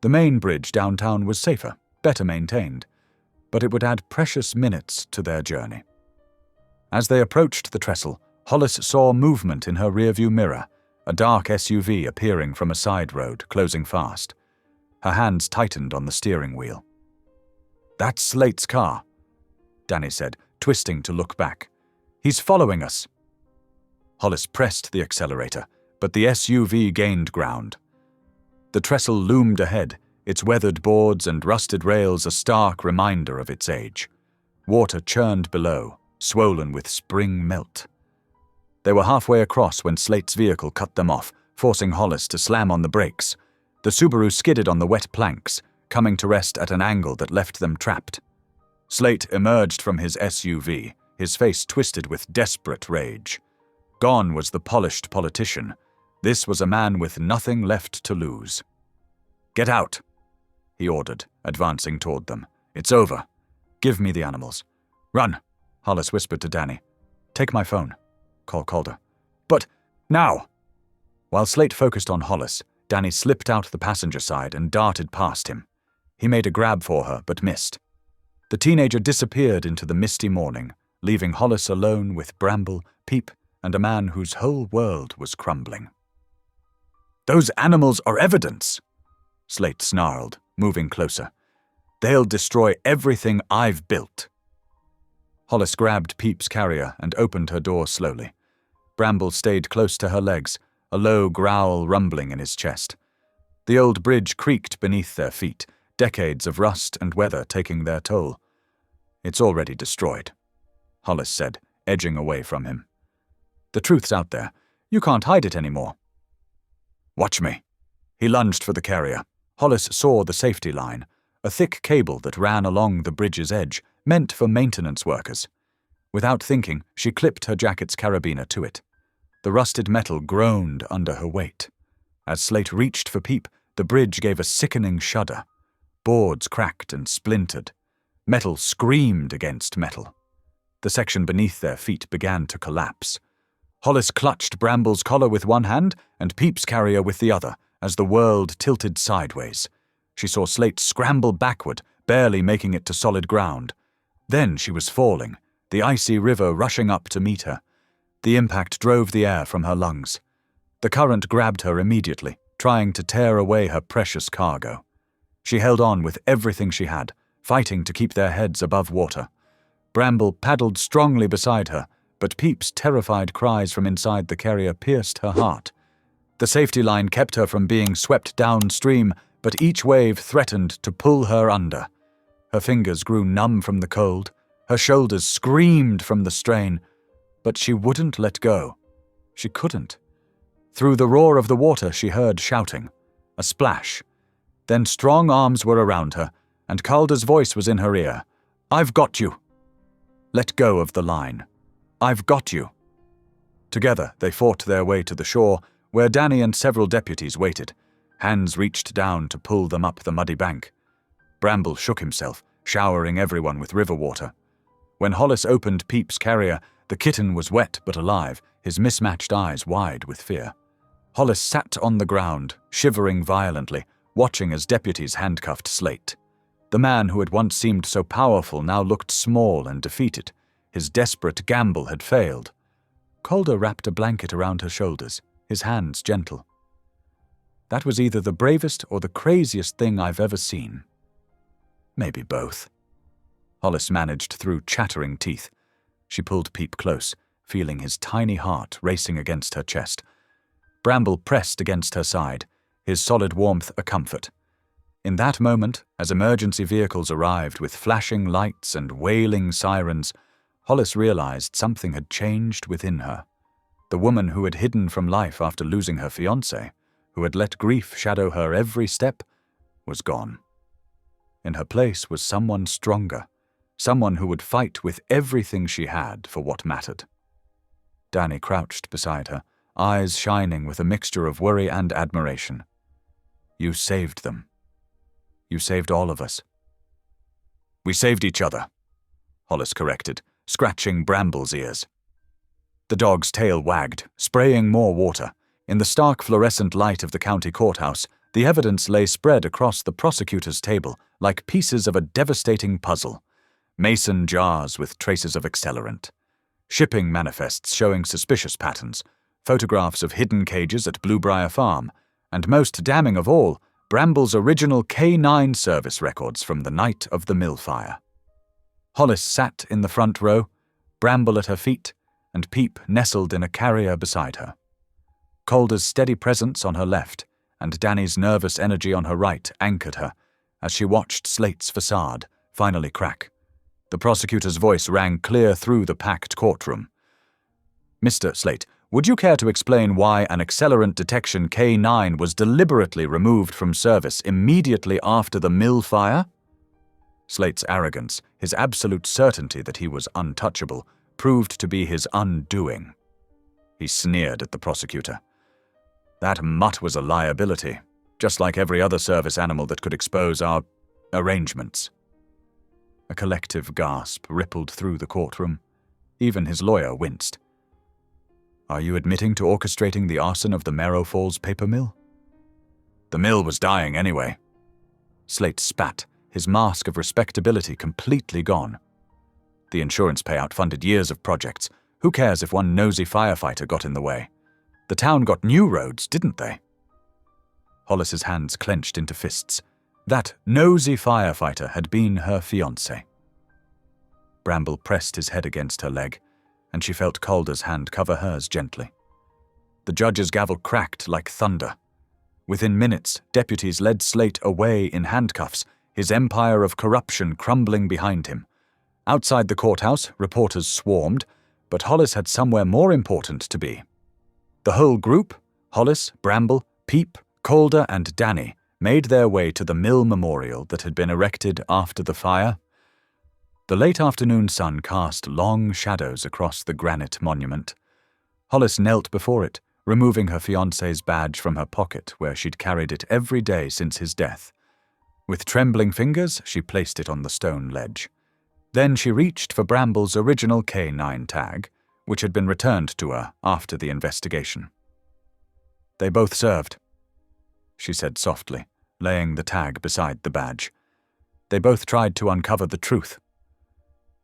The main bridge downtown was safer, better maintained, but it would add precious minutes to their journey. As they approached the trestle, Hollis saw movement in her rearview mirror, a dark SUV appearing from a side road, closing fast. Her hands tightened on the steering wheel. "That's Slate's car," Danny said, twisting to look back. "He's following us." Hollis pressed the accelerator, but the SUV gained ground. The trestle loomed ahead, its weathered boards and rusted rails a stark reminder of its age. Water churned below, swollen with spring melt. They were halfway across when Slate's vehicle cut them off, forcing Hollis to slam on the brakes. The Subaru skidded on the wet planks, coming to rest at an angle that left them trapped. Slate emerged from his SUV, his face twisted with desperate rage. Gone was the polished politician. This was a man with nothing left to lose. "Get out," he ordered, advancing toward them. "It's over. Give me the animals." "Run," Hollis whispered to Danny. "Take my phone," called Calder. "But now!" While Slate focused on Hollis, Danny slipped out the passenger side and darted past him. He made a grab for her, but missed. The teenager disappeared into the misty morning, leaving Hollis alone with Bramble, Peep, and a man whose whole world was crumbling. "Those animals are evidence," Slate snarled, moving closer. "They'll destroy everything I've built." Hollis grabbed Peep's carrier and opened her door slowly. Bramble stayed close to her legs, a low growl rumbling in his chest. The old bridge creaked beneath their feet, decades of rust and weather taking their toll. "It's already destroyed," Hollis said, edging away from him. "The truth's out there. You can't hide it anymore." "Watch me." He lunged for the carrier. Hollis saw the safety line, a thick cable that ran along the bridge's edge, meant for maintenance workers. Without thinking, she clipped her jacket's carabiner to it. The rusted metal groaned under her weight. As Slate reached for Peep, the bridge gave a sickening shudder. Boards cracked and splintered. Metal screamed against metal. The section beneath their feet began to collapse. Hollis clutched Bramble's collar with one hand and Peep's carrier with the other as the world tilted sideways. She saw Slate scramble backward, barely making it to solid ground. Then she was falling, the icy river rushing up to meet her. The impact drove the air from her lungs. The current grabbed her immediately, trying to tear away her precious cargo. She held on with everything she had, fighting to keep their heads above water. Bramble paddled strongly beside her, but Peep's terrified cries from inside the carrier pierced her heart. The safety line kept her from being swept downstream, but each wave threatened to pull her under. Her fingers grew numb from the cold, her shoulders screamed from the strain, but she wouldn't let go. She couldn't. Through the roar of the water she heard shouting, a splash. Then strong arms were around her, and Calder's voice was in her ear. "I've got you." Let go of the line. "I've got you." Together they fought their way to the shore, where Danny and several deputies waited. Hands reached down to pull them up the muddy bank. Bramble shook himself, showering everyone with river water. When Hollis opened Peep's carrier, the kitten was wet but alive, his mismatched eyes wide with fear. Hollis sat on the ground, shivering violently, watching as deputies handcuffed Slate. The man who had once seemed so powerful now looked small and defeated. His desperate gamble had failed. Calder wrapped a blanket around her shoulders, his hands gentle. "That was either the bravest or the craziest thing I've ever seen." "Maybe both." Hollis managed through chattering teeth. She pulled Peep close, feeling his tiny heart racing against her chest. Bramble pressed against her side, his solid warmth a comfort. In that moment, as emergency vehicles arrived with flashing lights and wailing sirens, Hollis realized something had changed within her. The woman who had hidden from life after losing her fiancé, who had let grief shadow her every step, was gone. In her place was someone stronger, someone who would fight with everything she had for what mattered. Danny crouched beside her, eyes shining with a mixture of worry and admiration. "You saved them. You saved all of us." "We saved each other," Hollis corrected, scratching Bramble's ears. The dog's tail wagged, spraying more water. In the stark fluorescent light of the county courthouse, the evidence lay spread across the prosecutor's table like pieces of a devastating puzzle. Mason jars with traces of accelerant, shipping manifests showing suspicious patterns, photographs of hidden cages at Bluebriar Farm, and most damning of all, Bramble's original K9 service records from the night of the mill fire. Hollis sat in the front row, Bramble at her feet, and Peep nestled in a carrier beside her. Calder's steady presence on her left and Danny's nervous energy on her right anchored her as she watched Slate's facade finally crack. The prosecutor's voice rang clear through the packed courtroom. "Mr. Slate, would you care to explain why an accelerant detection K9 was deliberately removed from service immediately after the mill fire?" Slate's arrogance, his absolute certainty that he was untouchable, proved to be his undoing. He sneered at the prosecutor. "That mutt was a liability, just like every other service animal that could expose our arrangements." A collective gasp rippled through the courtroom. Even his lawyer winced. "Are you admitting to orchestrating the arson of the Marrow Falls paper mill?" "The mill was dying anyway." Slate spat, his mask of respectability completely gone. "The insurance payout funded years of projects. Who cares if one nosy firefighter got in the way? The town got new roads, didn't they?" Hollis's hands clenched into fists. That nosy firefighter had been her fiancé. Bramble pressed his head against her leg, and she felt Calder's hand cover hers gently. The judge's gavel cracked like thunder. Within minutes, deputies led Slate away in handcuffs, his empire of corruption crumbling behind him. Outside the courthouse, reporters swarmed, but Hollis had somewhere more important to be. The whole group, Hollis, Bramble, Peep, Calder, and Danny, made their way to the mill memorial that had been erected after the fire. The late afternoon sun cast long shadows across the granite monument. Hollis knelt before it, removing her fiancé's badge from her pocket where she'd carried it every day since his death. With trembling fingers, she placed it on the stone ledge. Then she reached for Bramble's original K9 tag, which had been returned to her after the investigation. "They both served," she said softly, laying the tag beside the badge. "They both tried to uncover the truth."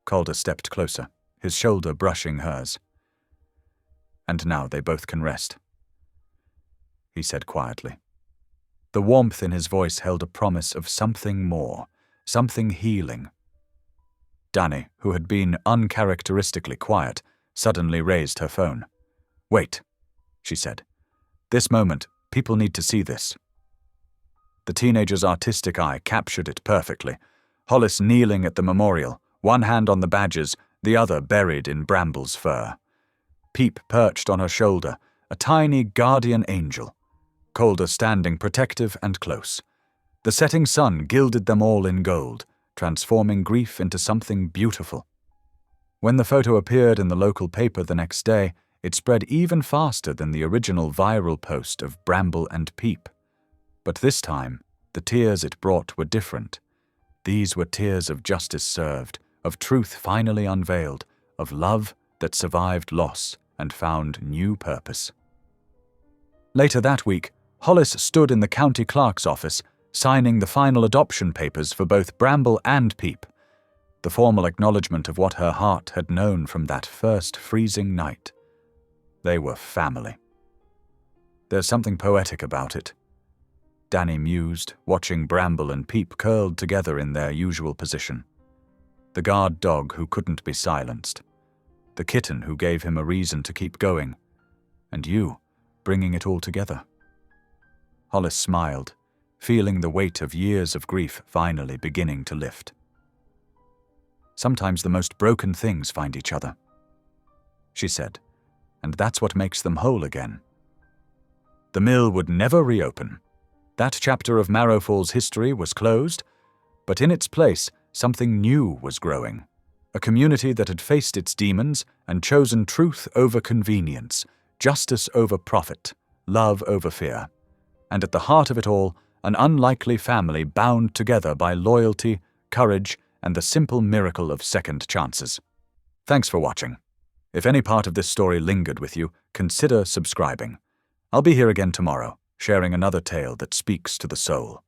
Calder stepped closer, his shoulder brushing hers. "And now they both can rest," he said quietly. The warmth in his voice held a promise of something more, something healing. Danny, who had been uncharacteristically quiet, suddenly raised her phone. "Wait," she said. "This moment, people need to see this." The teenager's artistic eye captured it perfectly. Hollis kneeling at the memorial, one hand on the badges, the other buried in Bramble's fur. Peep perched on her shoulder, a tiny guardian angel. Calder standing protective and close. The setting sun gilded them all in gold, transforming grief into something beautiful. When the photo appeared in the local paper the next day, it spread even faster than the original viral post of Bramble and Peep. But this time, the tears it brought were different. These were tears of justice served, of truth finally unveiled, of love that survived loss and found new purpose. Later that week, Hollis stood in the county clerk's office, signing the final adoption papers for both Bramble and Peep, the formal acknowledgement of what her heart had known from that first freezing night. They were family. "There's something poetic about it," Danny mused, watching Bramble and Peep curled together in their usual position. The guard dog who couldn't be silenced. The kitten who gave him a reason to keep going. And you, bringing it all together. Hollis smiled, feeling the weight of years of grief finally beginning to lift. "Sometimes the most broken things find each other," she said, "and that's what makes them whole again." The mill would never reopen. That chapter of Marrow Falls history was closed, but in its place, something new was growing. A community that had faced its demons and chosen truth over convenience, justice over profit, love over fear. And at the heart of it all, an unlikely family bound together by loyalty, courage, and the simple miracle of second chances. Thanks for watching. If any part of this story lingered with you, consider subscribing. I'll be here again tomorrow, sharing another tale that speaks to the soul.